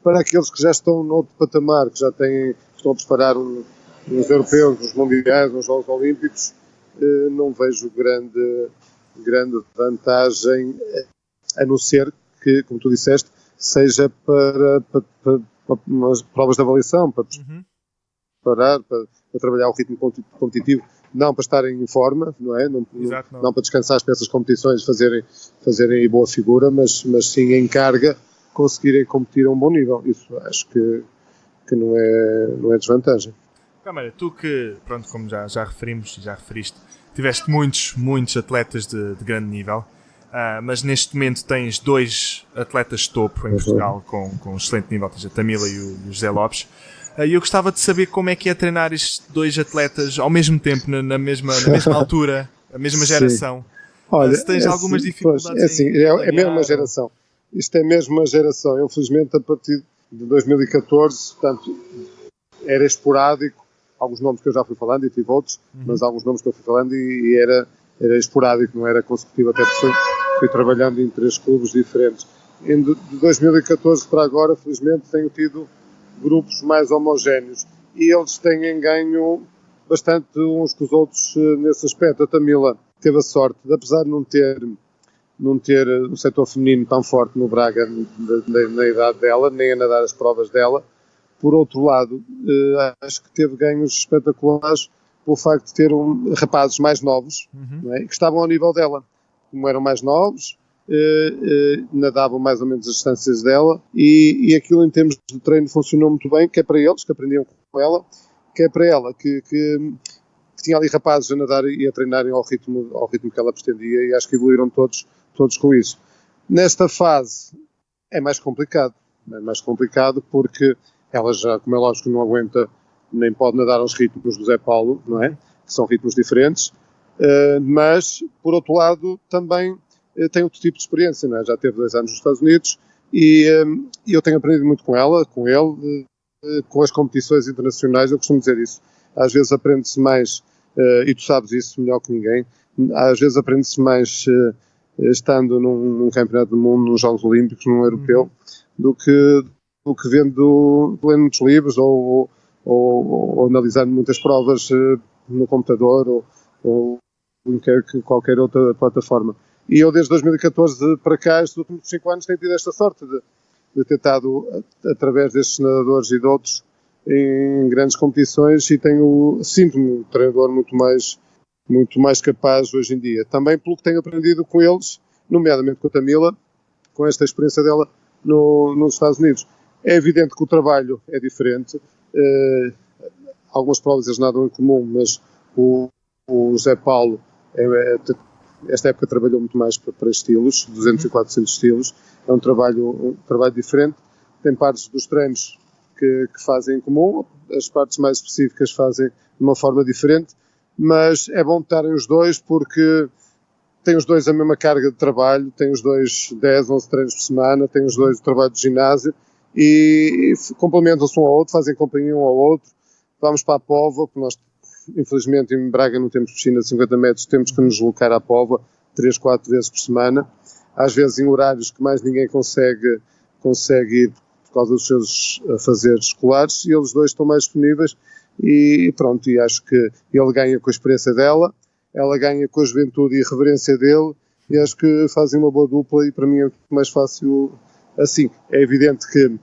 Para aqueles que já estão noutro patamar, que já estão a preparar uns europeus, uns mundiais, uns Jogos Olímpicos, não vejo grande vantagem, a não ser que, como tu disseste, seja para umas provas de avaliação, para preparar, para trabalhar o ritmo competitivo, não para estarem em forma, não é? Não para descansar para essas competições, fazerem boa figura, mas sim em carga, conseguirem competir a um bom nível. Isso acho que não é desvantagem.
Câmara, tu que, pronto, como já referimos e já referiste, tiveste muitos atletas de grande nível, mas neste momento tens 2 atletas de topo em Portugal com excelente nível, tens a Tamila e o José Lopes. E eu gostava de saber como é que é treinar estes dois atletas ao mesmo tempo, na mesma altura, a mesma geração.
Olha,
Se tens algumas dificuldades
é a mesma geração. Isto é mesmo uma geração. Eu, felizmente, a partir de 2014, portanto, era esporádico. Alguns nomes que eu já fui falando e tive outros, mas alguns nomes que eu fui falando e era esporádico, não era consecutivo, até porque fui trabalhando em 3 clubes diferentes. De 2014 para agora, felizmente, tenho tido grupos mais homogéneos e eles têm ganho bastante uns com os outros nesse aspecto. A Tamila teve a sorte de, apesar de não ter o setor feminino tão forte no Braga na idade dela, nem a nadar as provas dela, por outro lado, acho que teve ganhos espetaculares pelo facto de ter rapazes mais novos, não é? Que estavam ao nível dela. Como eram mais novos, nadavam mais ou menos as distâncias dela e aquilo em termos de treino funcionou muito bem, que é para eles, que aprendiam com ela, que é para ela, que tinha ali rapazes a nadar e a treinarem ao ritmo que ela pretendia e acho que evoluíram todos com isso. Nesta fase é mais complicado porque ela já, como é lógico, não aguenta nem pode nadar aos ritmos do Zé Paulo, não é? Que são ritmos diferentes, mas, por outro lado, também tem outro tipo de experiência, não é? Já teve 2 anos nos Estados Unidos e eu tenho aprendido muito com ela, com ele, com as competições internacionais, eu costumo dizer isso. Às vezes aprende-se mais, e tu sabes isso melhor que ninguém, às vezes aprende-se mais estando num campeonato do mundo, nos Jogos Olímpicos, num europeu, do que lendo muitos livros ou analisando muitas provas no computador ou em qualquer outra plataforma. E eu desde 2014 para cá, estes últimos 5 anos, tenho tido esta sorte de ter estado através destes nadadores e de outros em grandes competições e sinto-me um treinador muito mais capaz hoje em dia. Também pelo que tenho aprendido com eles, nomeadamente com a Tamila, com esta experiência dela nos Estados Unidos. É evidente que o trabalho é diferente. Algumas provas eles nadam em comum, mas o Zé Paulo, esta época trabalhou muito mais para estilos, 200 e 400 estilos. É um trabalho diferente. Tem partes dos treinos que fazem em comum, as partes mais específicas fazem de uma forma diferente, mas é bom estarem os dois porque têm os dois a mesma carga de trabalho, têm os dois 10, 11 treinos por semana, têm os dois o trabalho de ginásio e complementam-se um ao outro, fazem companhia um ao outro. Vamos para a Póvoa, porque nós, infelizmente, em Braga não temos piscina de 50 metros, temos que nos deslocar à Póvoa 3, 4 vezes por semana, às vezes em horários que mais ninguém consegue ir por causa dos seus afazeres escolares, e eles dois estão mais disponíveis e pronto, e acho que ele ganha com a experiência dela, ela ganha com a juventude e a reverência dele, e acho que fazem uma boa dupla e para mim é mais fácil assim. É evidente que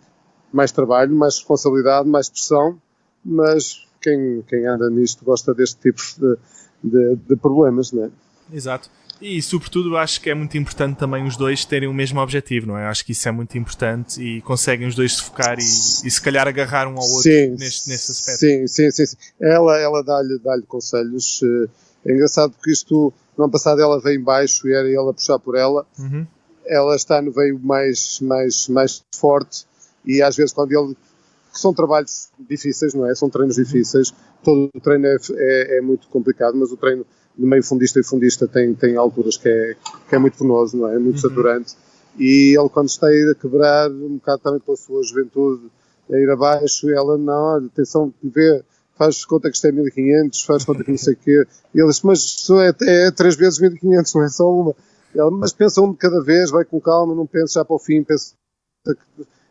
mais trabalho, mais responsabilidade, mais pressão, mas quem anda nisto gosta deste tipo de problemas, não é?
Exato. E, sobretudo, acho que é muito importante também os dois terem o mesmo objetivo, não é? Acho que isso é muito importante e conseguem os dois se focar e se calhar agarrar um ao outro nesse aspecto.
Sim. Ela dá-lhe conselhos. É engraçado porque isto, no ano passado ela veio em baixo e era ele a puxar por ela. Ela este ano veio mais forte e às vezes quando que são trabalhos difíceis, não é? São treinos difíceis. Todo o treino é muito complicado, mas o treino de meio fundista e fundista tem alturas que é muito penoso, não é? Muito saturante. E ele, quando está a ir a quebrar, um bocado também pela sua juventude, a ir abaixo, ela, não, olha, atenção, vê, faz conta que isto é 1500, faz conta que não sei o quê. E ele diz, mas isso é 3 vezes 1500, não é só uma. Ela, mas pensa um de cada vez, vai com calma, não pense já para o fim, pensa que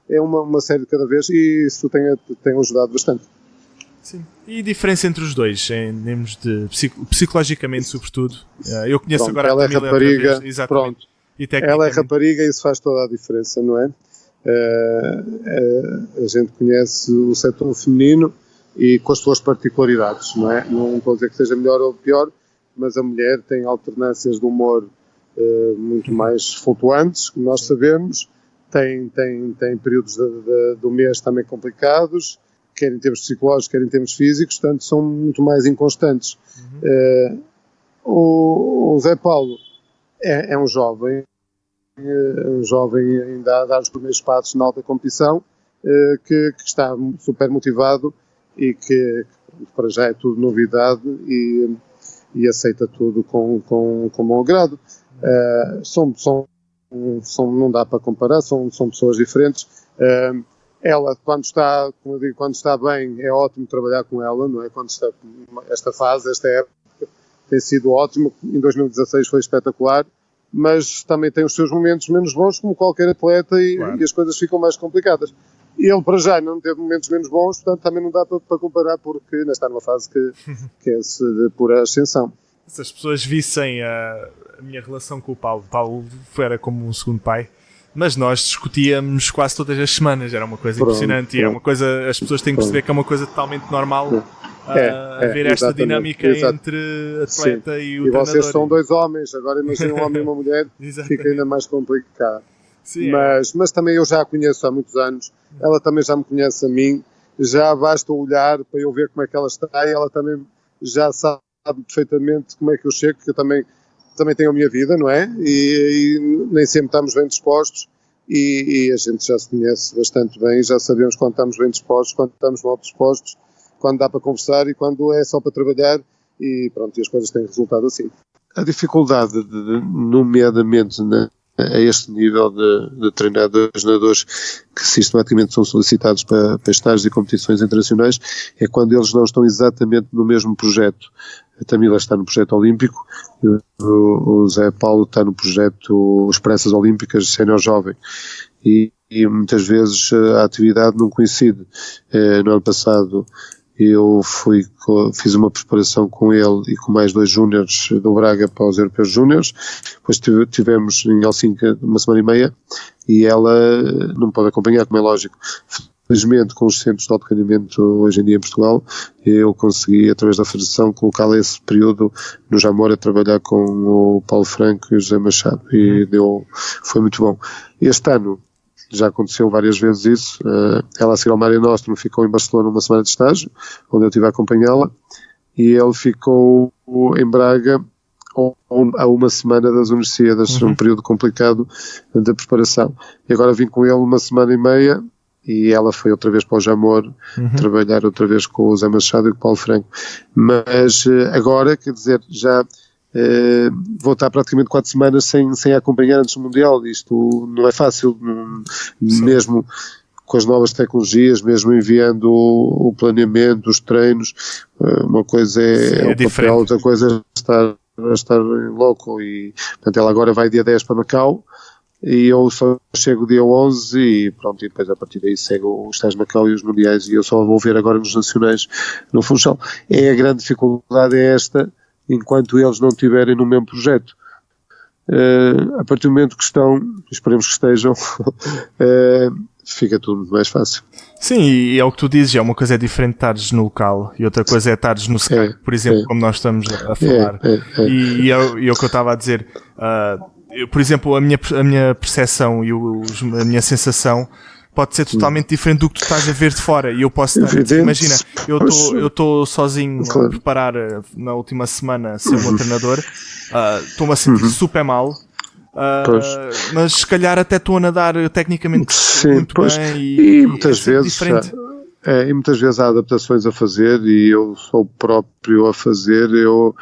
é uma série de cada vez, e isso tem ajudado bastante.
Sim. E a diferença entre os dois, em termos de psicologicamente, sobretudo? Eu conheço
pronto,
agora
ela
a Camila,
é rapariga,
exatamente.
Pronto.
E
ela é rapariga e isso faz toda a diferença, não é? A gente conhece o setor feminino e com as suas particularidades, não é? Não estou a dizer que seja melhor ou pior, mas a mulher tem alternâncias de humor muito mais flutuantes, como nós sabemos, tem períodos do mês também complicados, quer em termos psicológicos, quer em termos físicos, portanto são muito mais inconstantes. O Zé Paulo é um jovem ainda a dar os primeiros passos na alta competição que está super motivado e que para já é tudo novidade e aceita tudo com bom agrado. Não dá para comparar, são pessoas diferentes. Ela, quando está, como eu digo, quando está bem, é ótimo trabalhar com ela, não é? Quando está esta época tem sido ótimo. Em 2016 foi espetacular, mas também tem os seus momentos menos bons, como qualquer atleta,
Claro.
e as coisas ficam mais complicadas. E ele, para já, não teve momentos menos bons, portanto, também não dá para comparar, porque ainda está numa fase que é de pura ascensão.
Se as pessoas vissem a minha relação com o Paulo era como um segundo pai, mas nós discutíamos quase todas as semanas, era uma coisa impressionante, e é uma coisa, as pessoas têm que perceber que é uma coisa totalmente normal haver esta dinâmica entre atleta e o treinador.
E vocês são dois homens, agora imagina um homem e uma mulher, fica ainda mais complicado.
Sim,
mas também eu já a conheço há muitos anos, ela também já me conhece a mim, já basta olhar para eu ver como é que ela está, e ela também já sabe perfeitamente como é que eu chego, porque eu também tenho a minha vida, não é? E nem sempre estamos bem dispostos, e a gente já se conhece bastante bem, já sabemos quando estamos bem dispostos, quando estamos mal dispostos, quando dá para conversar e quando é só para trabalhar, e pronto, e as coisas têm resultado assim. A dificuldade, nomeadamente a este nível de treinadores que sistematicamente são solicitados para estágios e competições internacionais, é quando eles não estão exatamente no mesmo projeto. A Tamila está no projeto olímpico, o Zé Paulo está no projeto Esperanças Olímpicas Sénior Jovem, e muitas vezes a atividade não coincide. No ano passado eu fiz uma preparação com ele e com mais 2 júniores do Braga para os Europeus Júniores, depois tivemos em Helsinki uma semana e meia, e ela não pode acompanhar, como é lógico. Felizmente, com os centros de alto rendimento hoje em dia em Portugal, eu consegui, através da Federação, colocá-la esse período no Jamor a trabalhar com o Paulo Franco e o José Machado, e foi muito bom. Este ano já aconteceu várias vezes isso, ela a seguir ao Mare Nostrum ficou em Barcelona uma semana de estágio, onde eu estive a acompanhá-la, e ele ficou em Braga a uma semana das Universidades, um período complicado da preparação. E agora vim com ele uma semana e meia, e ela foi outra vez para o Jamor, trabalhar outra vez com o Zé Machado e com o Paulo Franco. Mas agora, quer dizer, já vou estar praticamente 4 semanas sem acompanhar antes do Mundial. Isto não é fácil, mesmo com as novas tecnologias, mesmo enviando o planeamento, os treinos. Uma coisa é o papel, outra coisa é estar em loco. E, portanto, ela agora vai dia 10 para Macau, e eu só chego dia 11 e pronto, e depois a partir daí segue os estágios de Macau e os mundiais, e eu só vou ver agora nos nacionais no Funchal. A grande dificuldade é esta, enquanto eles não estiverem no mesmo projeto. A partir do momento que estão, esperemos que estejam, fica tudo muito mais fácil.
Sim, e é o que tu dizes, é uma coisa é diferente estares no local e outra coisa é estares no Skype, por exemplo, como nós estamos a falar. E é o que eu estava a dizer. Por exemplo, a minha percepção e a minha sensação pode ser totalmente diferente do que tu estás a ver de fora, e eu posso estar, imagina, eu estou sozinho a preparar na última semana ser o meu treinador, estou-me a sentir super mal, mas se calhar até estou a nadar tecnicamente muito bem, e
muitas vezes diferente. E muitas vezes há adaptações a fazer, e eu sou o próprio a fazer. Eu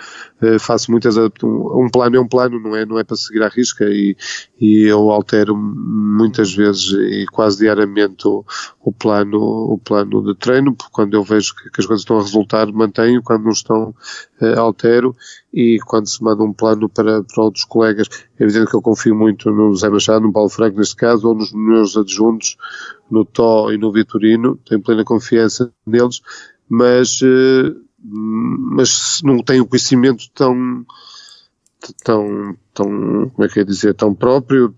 faço muitas um plano é um plano, não é para seguir à risca, e eu altero muitas vezes e quase diariamente o plano de treino, porque quando eu vejo que as coisas estão a resultar, mantenho; quando não estão, altero. E quando se manda um plano para outros colegas, é evidente que eu confio muito no Zé Machado, no Paulo Franco neste caso, ou nos meus adjuntos, no Tó e no Vitorino. Tenho plena confiança neles, mas não tenho conhecimento tão, como é que é dizer, tão próprio,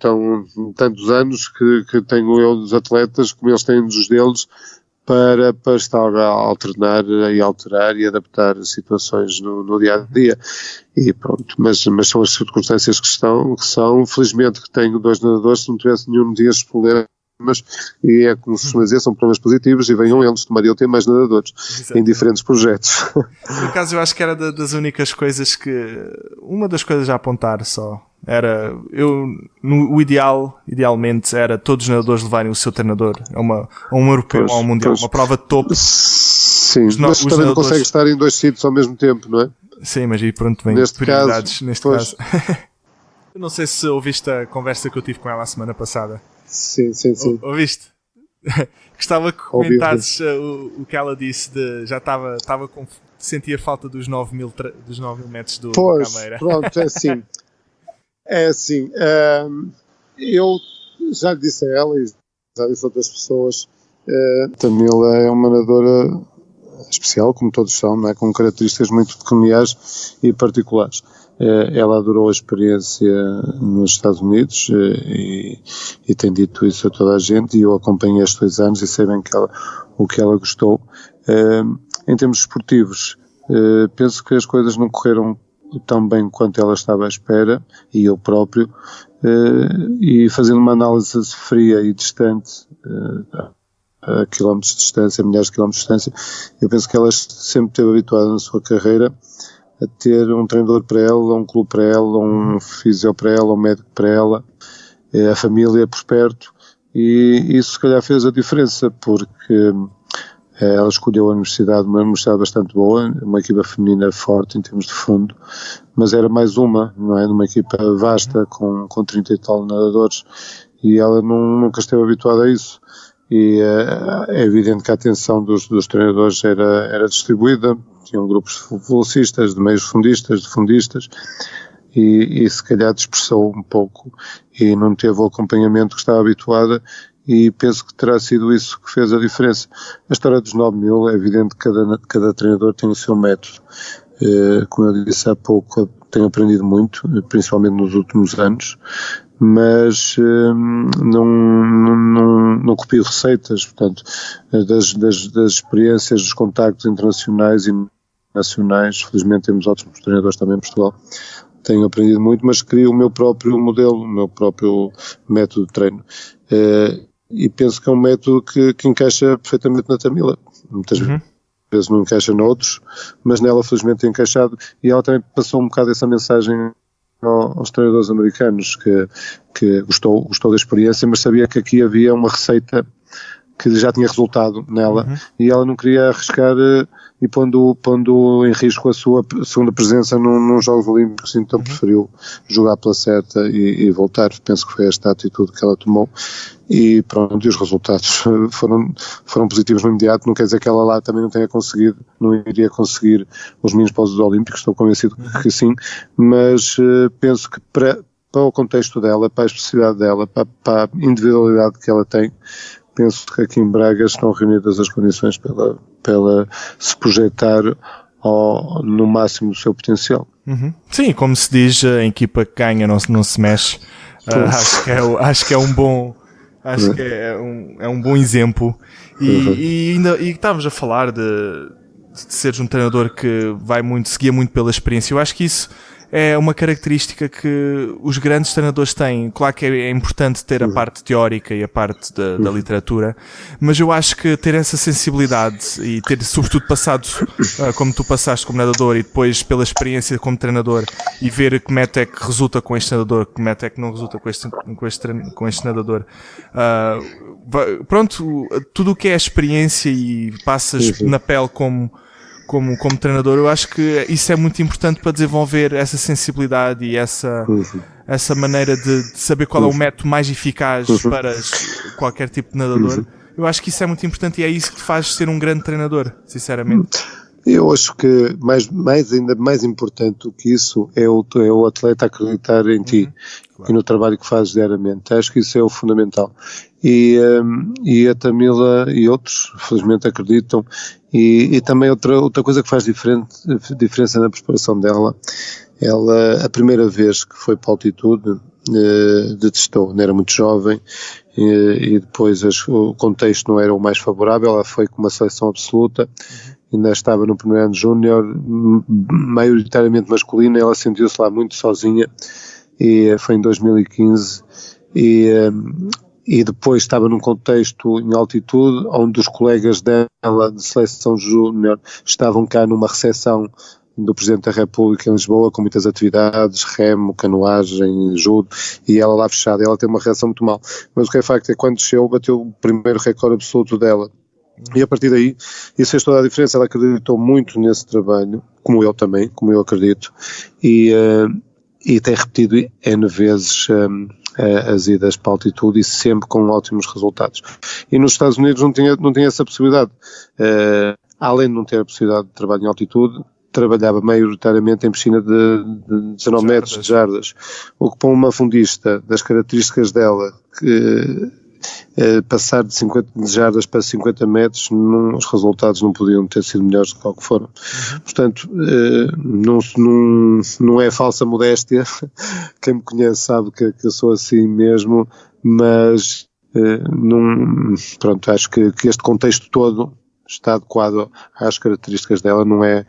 tantos anos que tenho eu dos atletas, como eles têm dos deles, para estar a alternar e alterar e adaptar situações no dia a dia. E pronto, mas são as circunstâncias que são. Felizmente que tenho 2 nadadores. Se não tivesse nenhum destes problemas, e é como se costuma dizer, são problemas positivos e venham eles, tomariam ter mais nadadores. Exato. Em diferentes projetos.
Por acaso eu acho que era das únicas coisas uma das coisas a apontar só, era, idealmente era todos os nadadores levarem o seu treinador a um europeu ou a um mundial, uma prova de topo.
Sim, mas também não consegue estar em dois sítios ao mesmo tempo, não é?
Sim, mas aí pronto, vem prioridades neste caso. Eu não sei se ouviste a conversa que eu tive com ela a semana passada.
Sim.
Ouviste? Gostava que comentasses o que ela disse já estava sentia falta dos 9.000 metros do Cameira.
Pronto, é assim. Eu já lhe disse a ela e já disse a outras pessoas, Tamila é uma nadadora especial, como todos são, não é? Com características muito peculiares e particulares. Ela adorou a experiência nos Estados Unidos e tem dito isso a toda a gente, e eu acompanhei estes 2 anos e sei bem o que ela gostou. Em termos esportivos, penso que as coisas não correram tão bem quanto ela estava à espera, e eu próprio, e fazendo uma análise fria e distante, a quilómetros de distância, milhares de quilómetros de distância, eu penso que ela sempre esteve habituada na sua carreira a ter um treinador para ela, um clube para ela, um fisio para ela, um médico para ela, a família por perto, e isso se calhar fez a diferença, porque ela escolheu uma universidade bastante boa, uma equipa feminina forte em termos de fundo, mas era mais uma, não é? Numa equipa vasta, com 30 e tal nadadores, e ela nunca esteve habituada a isso. E é evidente que a atenção dos treinadores era distribuída, tinham grupos de velocistas, de meios fundistas, de fundistas, e se calhar dispersou um pouco e não teve o acompanhamento que estava habituada, e penso que terá sido isso que fez a diferença. A história dos 9.000, é evidente que cada treinador tem o seu método. Como eu disse há pouco, tenho aprendido muito, principalmente nos últimos anos, mas não copio receitas, portanto, das experiências, dos contactos internacionais e nacionais. Felizmente temos ótimos treinadores também em Portugal. Tenho aprendido muito, mas crio o meu próprio modelo, o meu próprio método de treino. E penso que é um método que encaixa perfeitamente na Tamila. Muitas vezes não encaixa noutros, mas nela felizmente tem encaixado, e ela também passou um bocado essa mensagem aos treinadores americanos, que gostou da experiência, mas sabia que aqui havia uma receita que já tinha resultado nela, e ela não queria arriscar e pondo em risco a sua segunda presença nos Jogos Olímpicos, então preferiu jogar pela certa e voltar. Penso que foi esta a atitude que ela tomou, e pronto, e os resultados foram positivos no imediato. Não quer dizer que ela lá também não iria conseguir os mínimos para os Olímpicos, estou convencido que sim, mas penso que para o contexto dela, para a especificidade dela, para a individualidade que ela tem, penso que aqui em Braga estão reunidas as condições para ela se projetar no máximo do seu potencial.
Sim, como se diz, a equipa que ganha não se mexe. Acho que é um bom... Acho que é um bom exemplo. E estávamos a falar de seres um treinador que seguia muito pela experiência. Eu acho que isso é uma característica que os grandes treinadores têm. Claro que é importante ter a parte teórica e a parte da literatura, mas eu acho que ter essa sensibilidade e ter sobretudo passado como tu passaste como nadador, e depois pela experiência como treinador, e ver que método é que resulta com este nadador, que método é que não resulta com este nadador. Pronto, tudo o que é experiência e passas na pele como treinador, eu acho que isso é muito importante para desenvolver essa sensibilidade e essa maneira de saber qual é o método mais eficaz para qualquer tipo de nadador. Eu acho que isso é muito importante, e é isso que te faz ser um grande treinador, sinceramente.
Eu acho que ainda mais importante do que isso é o atleta acreditar em ti e no trabalho que fazes diariamente. Acho que isso é o fundamental. E a Tamila e outros, felizmente, acreditam. E também outra coisa que faz diferença na preparação dela, ela, a primeira vez que foi para a altitude, detestou, não era muito jovem, e depois o contexto não era o mais favorável. Ela foi com uma seleção absoluta, ainda estava no primeiro ano de júnior, maioritariamente masculina. Ela sentiu-se lá muito sozinha, e foi em 2015, e e depois estava num contexto em altitude, onde os colegas dela de seleção júnior estavam cá numa recepção do Presidente da República em Lisboa, com muitas atividades, remo, canoagem, judo, e ela lá fechada, ela tem uma reação muito mal. Mas o que é facto é que quando desceu, bateu o primeiro recorde absoluto dela. E a partir daí, isso fez toda a diferença. Ela acreditou muito nesse trabalho, como eu também, como eu acredito, e tem repetido N vezes as idas para a altitude, e sempre com ótimos resultados. E nos Estados Unidos não tinha essa possibilidade. Além de não ter a possibilidade de trabalho em altitude, trabalhava maioritariamente em piscina de 19 metros de jardas, o que para uma fundista das características dela, passar de 50 jardas para 50 metros, os resultados não podiam ter sido melhores do que o que foram. Portanto, não é falsa modéstia, quem me conhece sabe que eu sou assim mesmo, mas pronto, acho que este contexto todo está adequado às características dela, não é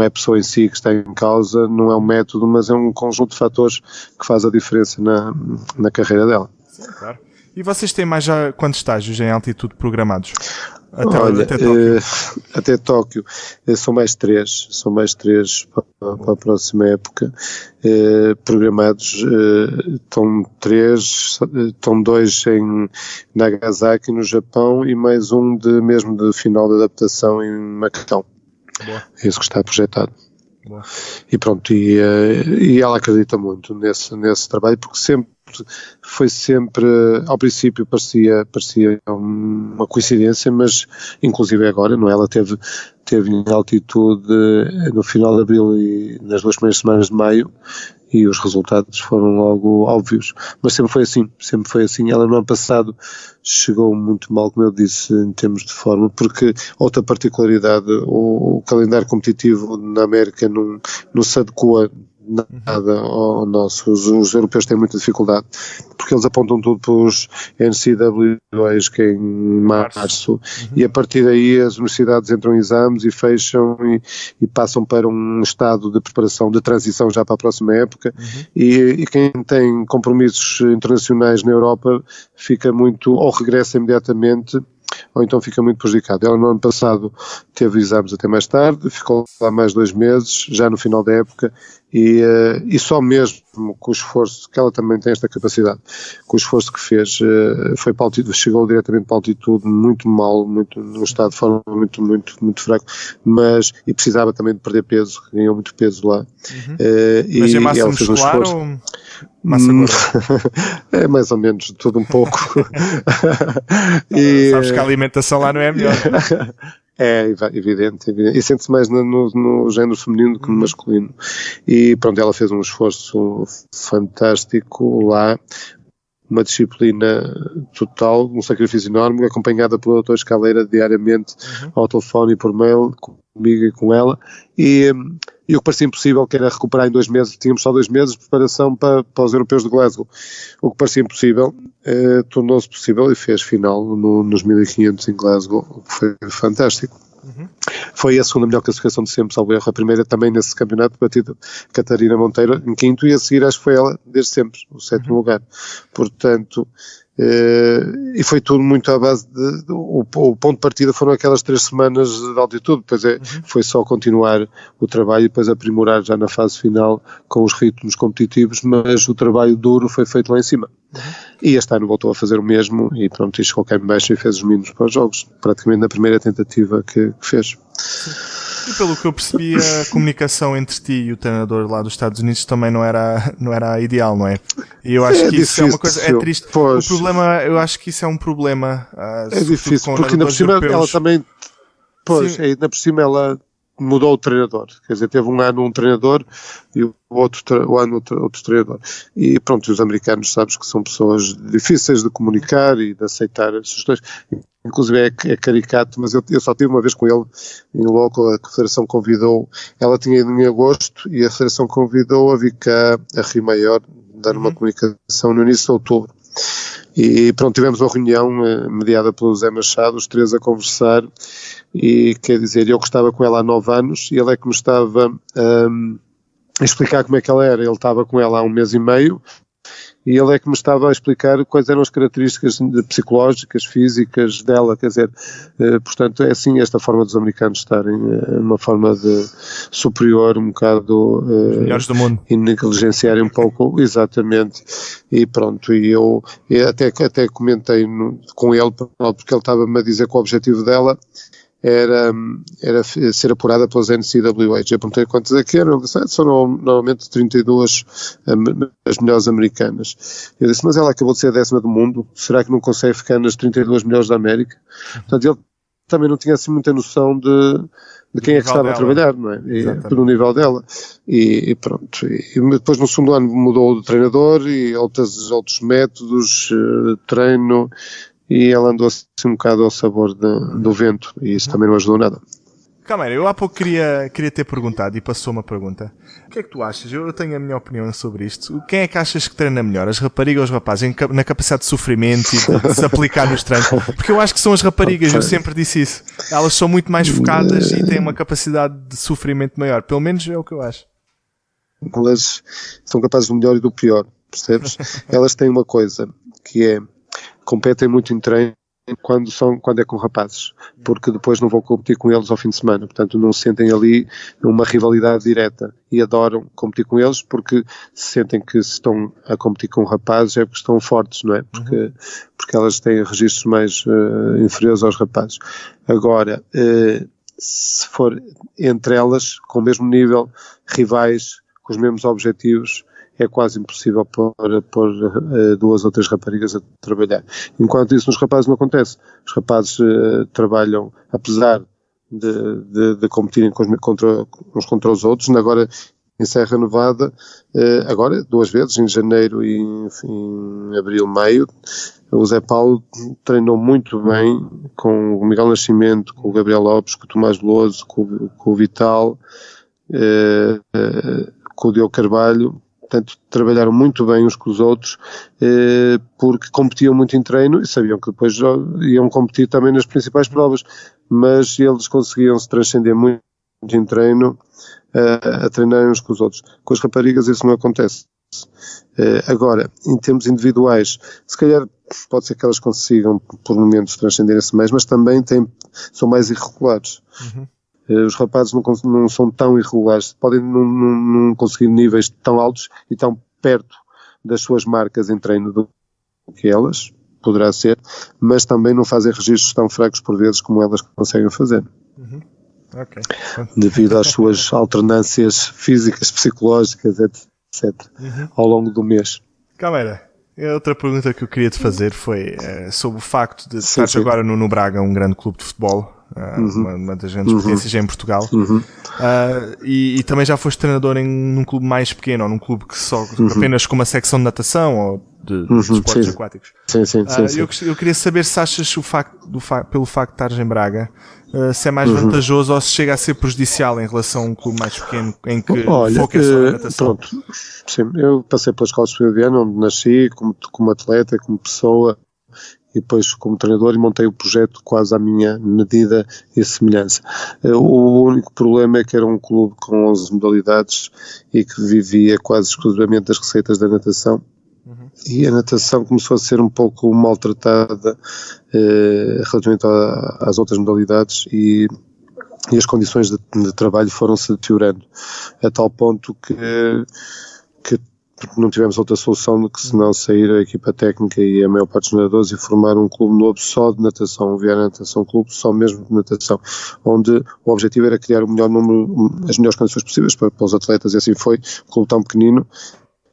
a pessoa em si que está em causa, não é um método, mas é um conjunto de fatores que faz a diferença na carreira dela.
Sim, claro. E vocês têm mais já quantos estágios em altitude programados?
Até Tóquio são mais três para a próxima época programados. Estão 2 em Nagasaki, no Japão, e mais um mesmo de final de adaptação em Macau. Boa. É isso que está projetado. Boa. E pronto, e ela acredita muito nesse trabalho, porque foi sempre, ao princípio parecia uma coincidência, mas inclusive agora, não é? Ela teve em altitude no final de abril e nas 2 primeiras semanas de maio, e os resultados foram logo óbvios, mas sempre foi assim. Ela no ano passado chegou muito mal, como eu disse, em termos de forma, porque outra particularidade, o calendário competitivo na América não se adequa nada ao nosso. Os europeus têm muita dificuldade, porque eles apontam tudo para os NCAAs, que é em março, e a partir daí as universidades entram em exames e fecham e passam para um estado de preparação, de transição já para a próxima época, e quem tem compromissos internacionais na Europa fica muito, ou regressa imediatamente, ou então fica muito prejudicado. Ela no ano passado teve exames até mais tarde, ficou lá mais 2 meses, já no final da época, e só mesmo com o esforço, que ela também tem esta capacidade, com o esforço que fez, foi para altitude, chegou diretamente para a altitude muito mal, num estado de forma muito fraco, e precisava também de perder peso, ganhou muito peso lá.
Mas é massa muscular ou massa gorda?
É mais ou menos tudo um pouco.
Sabes que a alimentação lá não é a melhor.
É evidente. E sente-se mais no género feminino do que no masculino. E pronto, ela fez um esforço fantástico lá, uma disciplina total, um sacrifício enorme, acompanhada pelo Dr. Escaleira diariamente ao telefone e por mail, comigo e com ela, e o que parecia impossível, que era recuperar em 2 meses, tínhamos só 2 meses de preparação para os europeus de Glasgow. O que parecia impossível tornou-se possível e fez final nos 1500 em Glasgow, o que foi fantástico. Foi a segunda melhor classificação de sempre, salvo erro, a primeira também nesse campeonato, batido Catarina Monteiro em quinto, e a seguir acho que foi ela desde sempre, o 7º lugar. Portanto, e foi tudo muito à base o ponto de partida foram aquelas 3 semanas de altitude, depois foi só continuar o trabalho e depois aprimorar já na fase final com os ritmos competitivos, mas o trabalho duro foi feito lá em cima. E este ano voltou a fazer o mesmo e pronto, e chegou cá em baixo e fez os mínimos para os jogos, praticamente na primeira tentativa que fez.
E pelo que eu percebi, a comunicação entre ti e o treinador lá dos Estados Unidos também não era ideal, não é? E eu acho que isso é uma coisa, é triste. Pois. O problema, eu acho que isso é um problema.
É difícil, porque ainda por cima ela também, ainda por cima ela mudou o treinador, quer dizer, teve um ano um treinador e o outro treinador. E pronto, os americanos sabes que são pessoas difíceis de comunicar e de aceitar as sugestões. Inclusive é caricato, mas eu só tive uma vez com ele em loco, a Federação convidou, ela tinha ido em agosto e a Federação convidou a vir cá a Rio Maior, dar uma comunicação no início de outubro. E pronto, tivemos uma reunião mediada pelo Zé Machado, os 3 a conversar, e quer dizer, eu que estava com ela há 9 anos, e ele é que me estava a explicar como é que ela era. Ele estava com ela há 1 mês e meio, e ele é que me estava a explicar quais eram as características psicológicas, físicas dela, quer dizer, portanto é assim esta forma dos americanos estarem uma forma de superior, um bocado
melhores do mundo,
e negligenciarem um pouco, exatamente, e pronto, e eu até comentei com ele, porque ele estava-me a dizer que o objetivo dela era ser apurada pelas NCAA. Eu perguntei quantas é que eram. São normalmente 32 as melhores americanas. Eu disse, mas ela acabou de ser a 10ª do mundo, será que não consegue ficar nas 32 melhores da América? Portanto, ele também não tinha assim muita noção de quem é que estava a trabalhar, não é? Do nível dela. E pronto. E depois no segundo ano mudou de treinador e outros métodos, treino, e ela andou assim um bocado ao sabor do vento, e isso também não ajudou nada.
Calma aí, eu há pouco queria ter perguntado e passou uma pergunta. O que é que tu achas? Eu tenho a minha opinião sobre isto. Quem é que achas que treina melhor? As raparigas ou os rapazes? Na capacidade de sofrimento e de se aplicar nos treinos? Porque eu acho que são as raparigas, eu sempre disse isso. Elas são muito mais focadas e têm uma capacidade de sofrimento maior. Pelo menos é o que eu acho.
Elas são capazes do melhor e do pior, percebes? Elas têm uma coisa que é, competem muito em treino quando é com rapazes, porque depois não vão competir com eles ao fim de semana, portanto não sentem ali uma rivalidade direta e adoram competir com eles porque sentem que se estão a competir com rapazes é porque estão fortes, não é? Porque elas têm registros mais inferiores aos rapazes. Agora, se for entre elas, com o mesmo nível, rivais, com os mesmos objetivos, é quase impossível pôr 2 ou 3 raparigas a trabalhar. Enquanto isso nos rapazes não acontece. Os rapazes trabalham, apesar de competirem uns contra os outros, agora em Serra Nevada, agora 2 vezes, em janeiro e em abril, maio, o Zé Paulo treinou muito bem com o Miguel Nascimento, com o Gabriel Lopes, com o Tomás Veloso, com o Vital, com o Diogo Carvalho. Portanto, trabalharam muito bem uns com os outros, porque competiam muito em treino e sabiam que depois iam competir também nas principais provas, mas eles conseguiam se transcender muito em treino, a treinarem uns com os outros. Com as raparigas isso não acontece. Agora, em termos individuais, se calhar pode ser que elas consigam por momentos transcenderem-se mais, mas também são mais irregulares. Os rapazes não são tão irregulares, podem não conseguir níveis tão altos e tão perto das suas marcas em treino do que elas, poderá ser, mas também não fazem registros tão fracos por vezes como elas conseguem fazer.
Okay.
Devido às suas alternâncias físicas, psicológicas, etc. Ao longo do mês.
Câmara, outra pergunta que eu queria te fazer foi sobre o facto de estares agora no Braga, um grande clube de futebol, uma das grandes potências em Portugal, e também já foste treinador num clube mais pequeno, ou num clube que só apenas com uma secção de natação ou de esportes aquáticos.
Sim.
Eu queria saber se achas pelo facto de estares em Braga, se é mais vantajoso ou se chega a ser prejudicial em relação a um clube mais pequeno em que foca só na natação.
Pronto. Sim, eu passei pela Escola Superior de Viana, onde nasci como atleta, como pessoa, e depois como treinador, e montei o projeto quase à minha medida e semelhança. O único problema é que era um clube com 11 modalidades e que vivia quase exclusivamente das receitas da natação. E a natação começou a ser um pouco maltratada relativamente às outras modalidades e as condições de trabalho foram-se deteriorando, a tal ponto que não tivemos outra solução do que senão sair a equipa técnica e a maior parte dos nadadores e formar um clube novo só de natação, o Viana Natação Clube, só mesmo de natação, onde o objetivo era criar o melhor número, as melhores condições possíveis para os atletas, e assim foi. Um clube tão pequenino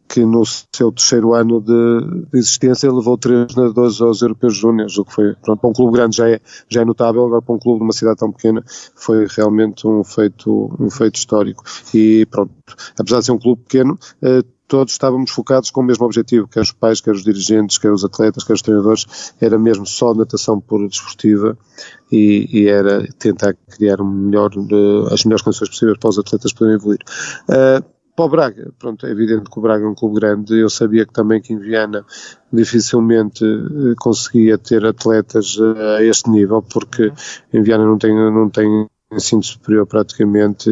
que no seu 3º ano de existência levou 3 nadadores aos Europeus Júniores, o que foi, pronto, para um clube grande já é notável, agora para um clube de uma cidade tão pequena foi realmente um feito histórico. E pronto, apesar de ser um clube pequeno, todos estávamos focados com o mesmo objetivo, quer os pais, quer os dirigentes, quer os atletas, quer os treinadores, era mesmo só natação pura desportiva e era tentar criar as melhores condições possíveis para os atletas poderem evoluir. Para o Braga, pronto, é evidente que o Braga é um clube grande, eu sabia que também que em Viana dificilmente conseguia ter atletas a este nível, porque em Viana não tem ensino superior praticamente,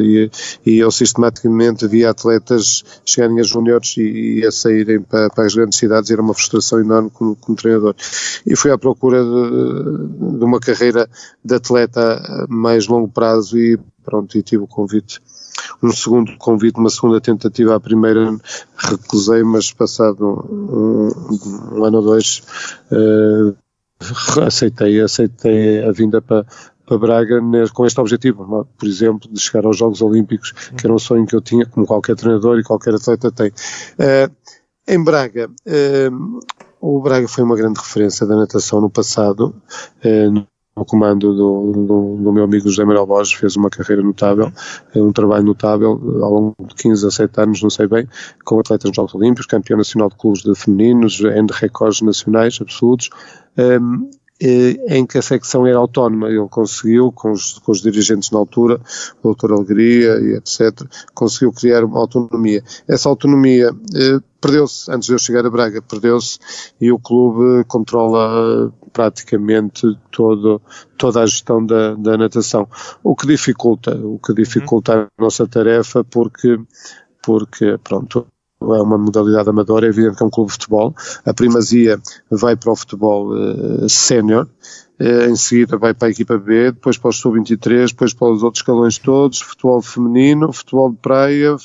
e eu sistematicamente via atletas chegarem a júniores e a saírem para as grandes cidades. Era uma frustração enorme como treinador, e fui à procura de uma carreira de atleta a mais longo prazo, e pronto, e tive o convite. Um segundo convite, uma segunda tentativa. À primeira recusei, mas passado um ano ou dois aceitei a vinda para Braga com este objetivo, por exemplo, de chegar aos Jogos Olímpicos, que era um sonho que eu tinha, como qualquer treinador e qualquer atleta tem. Em Braga, o Braga foi uma grande referência da natação no passado, no comando do meu amigo José Manuel Borges. Fez uma carreira notável, um trabalho notável ao longo de 15 a 7 anos, não sei bem, com atletas nos Jogos Olímpicos, campeão nacional de clubes de femininos, de recordes nacionais absolutos, em que a secção era autónoma. Ele conseguiu, com os dirigentes na altura, o Dr. Alegria e etc., conseguiu criar uma autonomia. Essa autonomia perdeu-se, antes de eu chegar a Braga, perdeu-se, e o clube controla praticamente toda a gestão da natação, o que dificulta a nossa tarefa, porque pronto, é uma modalidade amadora. É evidente que é um clube de futebol, a primazia vai para o futebol sénior, em seguida vai para a equipa B, depois para o sub-23, depois para os outros escalões todos, futebol feminino, futebol de praia,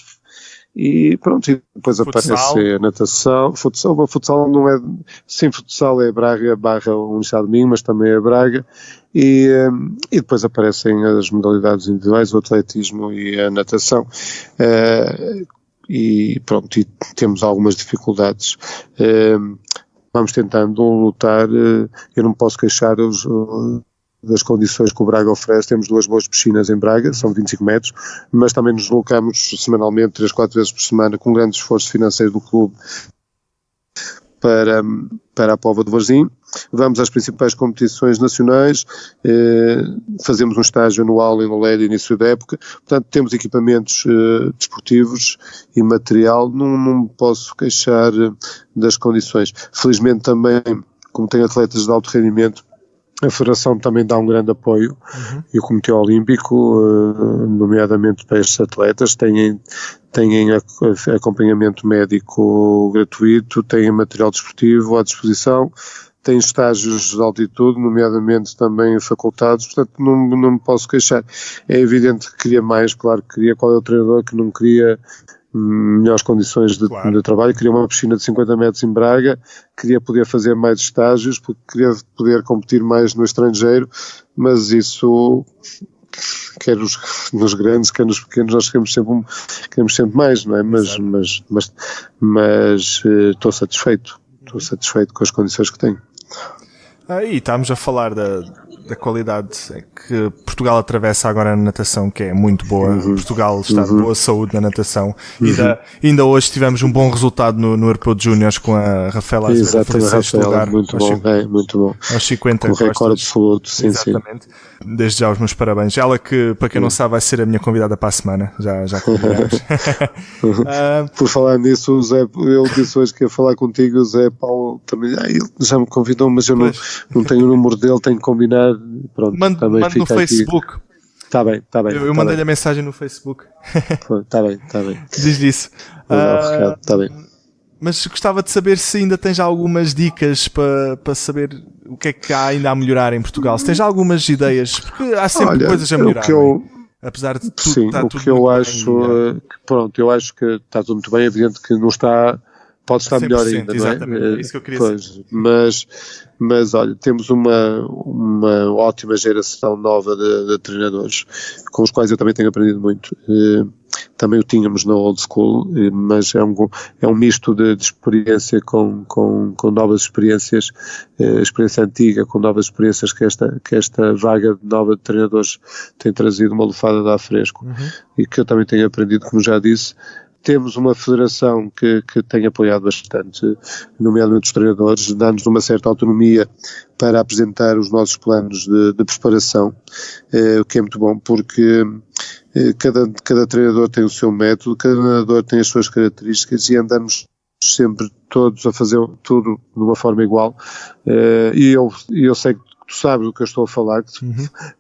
e pronto, e depois
futsal.
Aparece a natação, futsal não é, sim, futsal é Braga / Universidade de Minho, mas também é Braga, e depois aparecem as modalidades individuais, o atletismo e a natação, e pronto, e temos algumas dificuldades. Vamos tentando lutar. Eu não posso queixar das condições que o Braga oferece. Temos 2 boas piscinas em Braga, são 25 metros, mas também nos deslocamos semanalmente, 3, 4 vezes por semana, com grande esforço financeiro do clube, para a Póvoa de Varzim. Vamos às principais competições nacionais, fazemos um estágio anual em Lolé de início da época. Portanto, temos equipamentos desportivos e material. Não me posso queixar das condições. Felizmente também, como tem atletas de alto rendimento, a Federação também dá um grande apoio, e o Comitê Olímpico, nomeadamente para estes atletas, têm acompanhamento médico gratuito, têm material desportivo à disposição, têm estágios de altitude, nomeadamente também facultados. Portanto não me posso queixar. É evidente que queria mais, claro que queria. Qual é o treinador que não queria melhores condições de trabalho? Queria uma piscina de 50 metros em Braga, queria poder fazer mais estágios, porque queria poder competir mais no estrangeiro, mas isso, quer nos grandes, quer nos pequenos, nós queremos sempre mais, não é? Mas estou satisfeito com as condições que tenho.
E estamos a falar da qualidade que Portugal atravessa agora na natação, que é muito boa. Portugal está de boa saúde na natação. Ainda hoje tivemos um bom resultado no Europeu de Júniores com a Rafaela Azevedo.
Exatamente, Rafaela, muito bom.
Aos 50
com recorde absoluto, sim.
Exatamente. Desde já os meus parabéns. Ela que, para quem não sabe, vai ser a minha convidada para a semana. Já combinamos.
Por falar nisso, o Zé, eu disse hoje que ia falar contigo, o Zé Paulo também, ele já me convidou, mas eu não tenho o número dele, tenho que combinar. Pronto,
mande no Facebook.
Está bem.
Eu mandei-lhe a mensagem no Facebook.
Está bem.
Diz isso.
Está bem.
Mas gostava de saber se ainda tens algumas dicas para saber o que é que há ainda a melhmelhorar em Portugal. Se tens algumas ideias, porque há sempre coisas a melhorar. Apesar de tudo,
sim,
está
o
tudo
que eu
muito
acho,
bem,
pronto, eu acho que está tudo muito bem. É evidente que não está, pode estar melhor ainda, não é?
Exatamente, é isso que eu queria saber.
Mas olha, temos uma ótima geração nova de treinadores, com os quais eu também tenho aprendido muito. Também o tínhamos na old school, mas é um misto de experiência com novas experiências, experiência antiga com novas experiências que esta vaga de nova de treinadores tem trazido uma lufada de ar fresco, e que eu também tenho aprendido, como já disse. Temos uma federação que tem apoiado bastante, nomeadamente os treinadores, dando-nos uma certa autonomia para apresentar os nossos planos de preparação, o que é muito bom, porque cada treinador tem o seu método, cada treinador tem as suas características, e andamos sempre todos a fazer tudo de uma forma igual, e eu sei que tu sabes do que eu estou a falar, que tu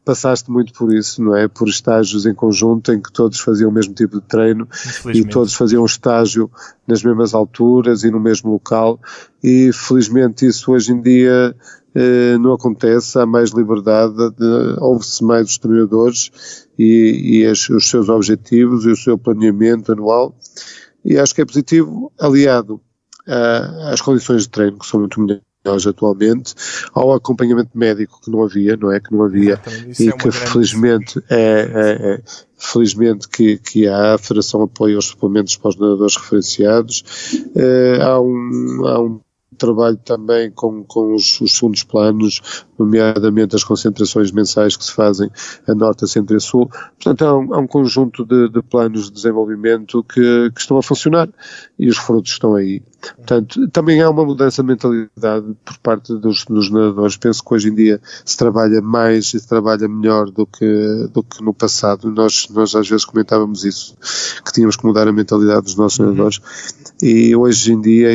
passaste muito por isso, não é? Por estágios em conjunto em que todos faziam o mesmo tipo de treino e todos faziam um estágio nas mesmas alturas e no mesmo local, e felizmente isso hoje em dia não acontece, há mais liberdade, ouve-se mais os treinadores e os seus objetivos e o seu planeamento anual, e acho que é positivo, aliado às condições de treino, que são muito melhores atualmente, ao acompanhamento médico que não havia, não é? Que não havia, e que felizmente felizmente que há, a Federação apoia os suplementos para os nadadores referenciados, há um trabalho também com os segundos planos, nomeadamente as concentrações mensais que se fazem a norte, a centro e a sul. Portanto, há um conjunto de planos de desenvolvimento que estão a funcionar e os frutos estão aí. Portanto, também há uma mudança de mentalidade por parte dos nadadores. Penso que hoje em dia se trabalha mais e se trabalha melhor do que no passado. Nós às vezes comentávamos isso, que tínhamos que mudar a mentalidade dos nossos nadadores, e hoje em dia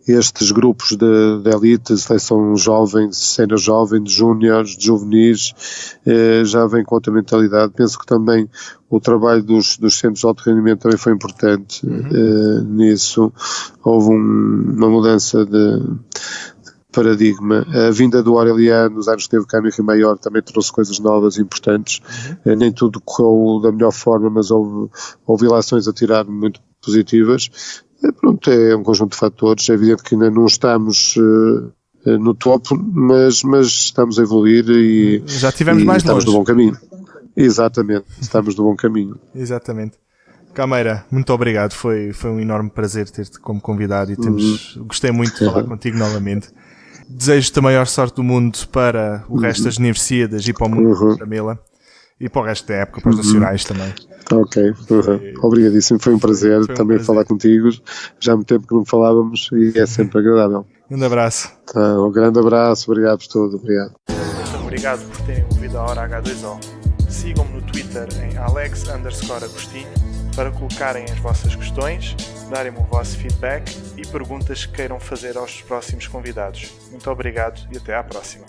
estes grupos de elite, seleção jovem, cena jovem, de júniores, de juvenis, já vem com outra mentalidade. Penso que também o trabalho dos centros de alto rendimento também foi importante nisso. Houve uma mudança de paradigma. A vinda do Aureliano, nos anos que teve cá no Rio Maior, também trouxe coisas novas e importantes. Nem tudo correu da melhor forma, mas houve ilações a tirar muito positivas. Pronto, é um conjunto de fatores. É evidente que ainda não estamos no topo, mas estamos a evoluir e
já tivemos mais
estamos
longe.
no bom caminho. Exatamente, estamos no bom caminho.
Exatamente. Cameira, muito obrigado. Foi um enorme prazer ter-te como convidado e gostei muito de falar contigo novamente. Desejo-te a maior sorte do mundo para o resto das universidades e para o mundo da Mila. E para o resto da época, para os nacionais também.
Ok, obrigadíssimo, foi um prazer também falar contigo. Já há muito tempo que não falávamos e é sempre agradável.
Um abraço.
Tá, um grande abraço, obrigado por tudo. Obrigado.
Muito obrigado por terem ouvido a Hora H2O. Sigam-me no Twitter em Alex_Agostinho para colocarem as vossas questões, darem-me o vosso feedback e perguntas que queiram fazer aos próximos convidados. Muito obrigado e até à próxima.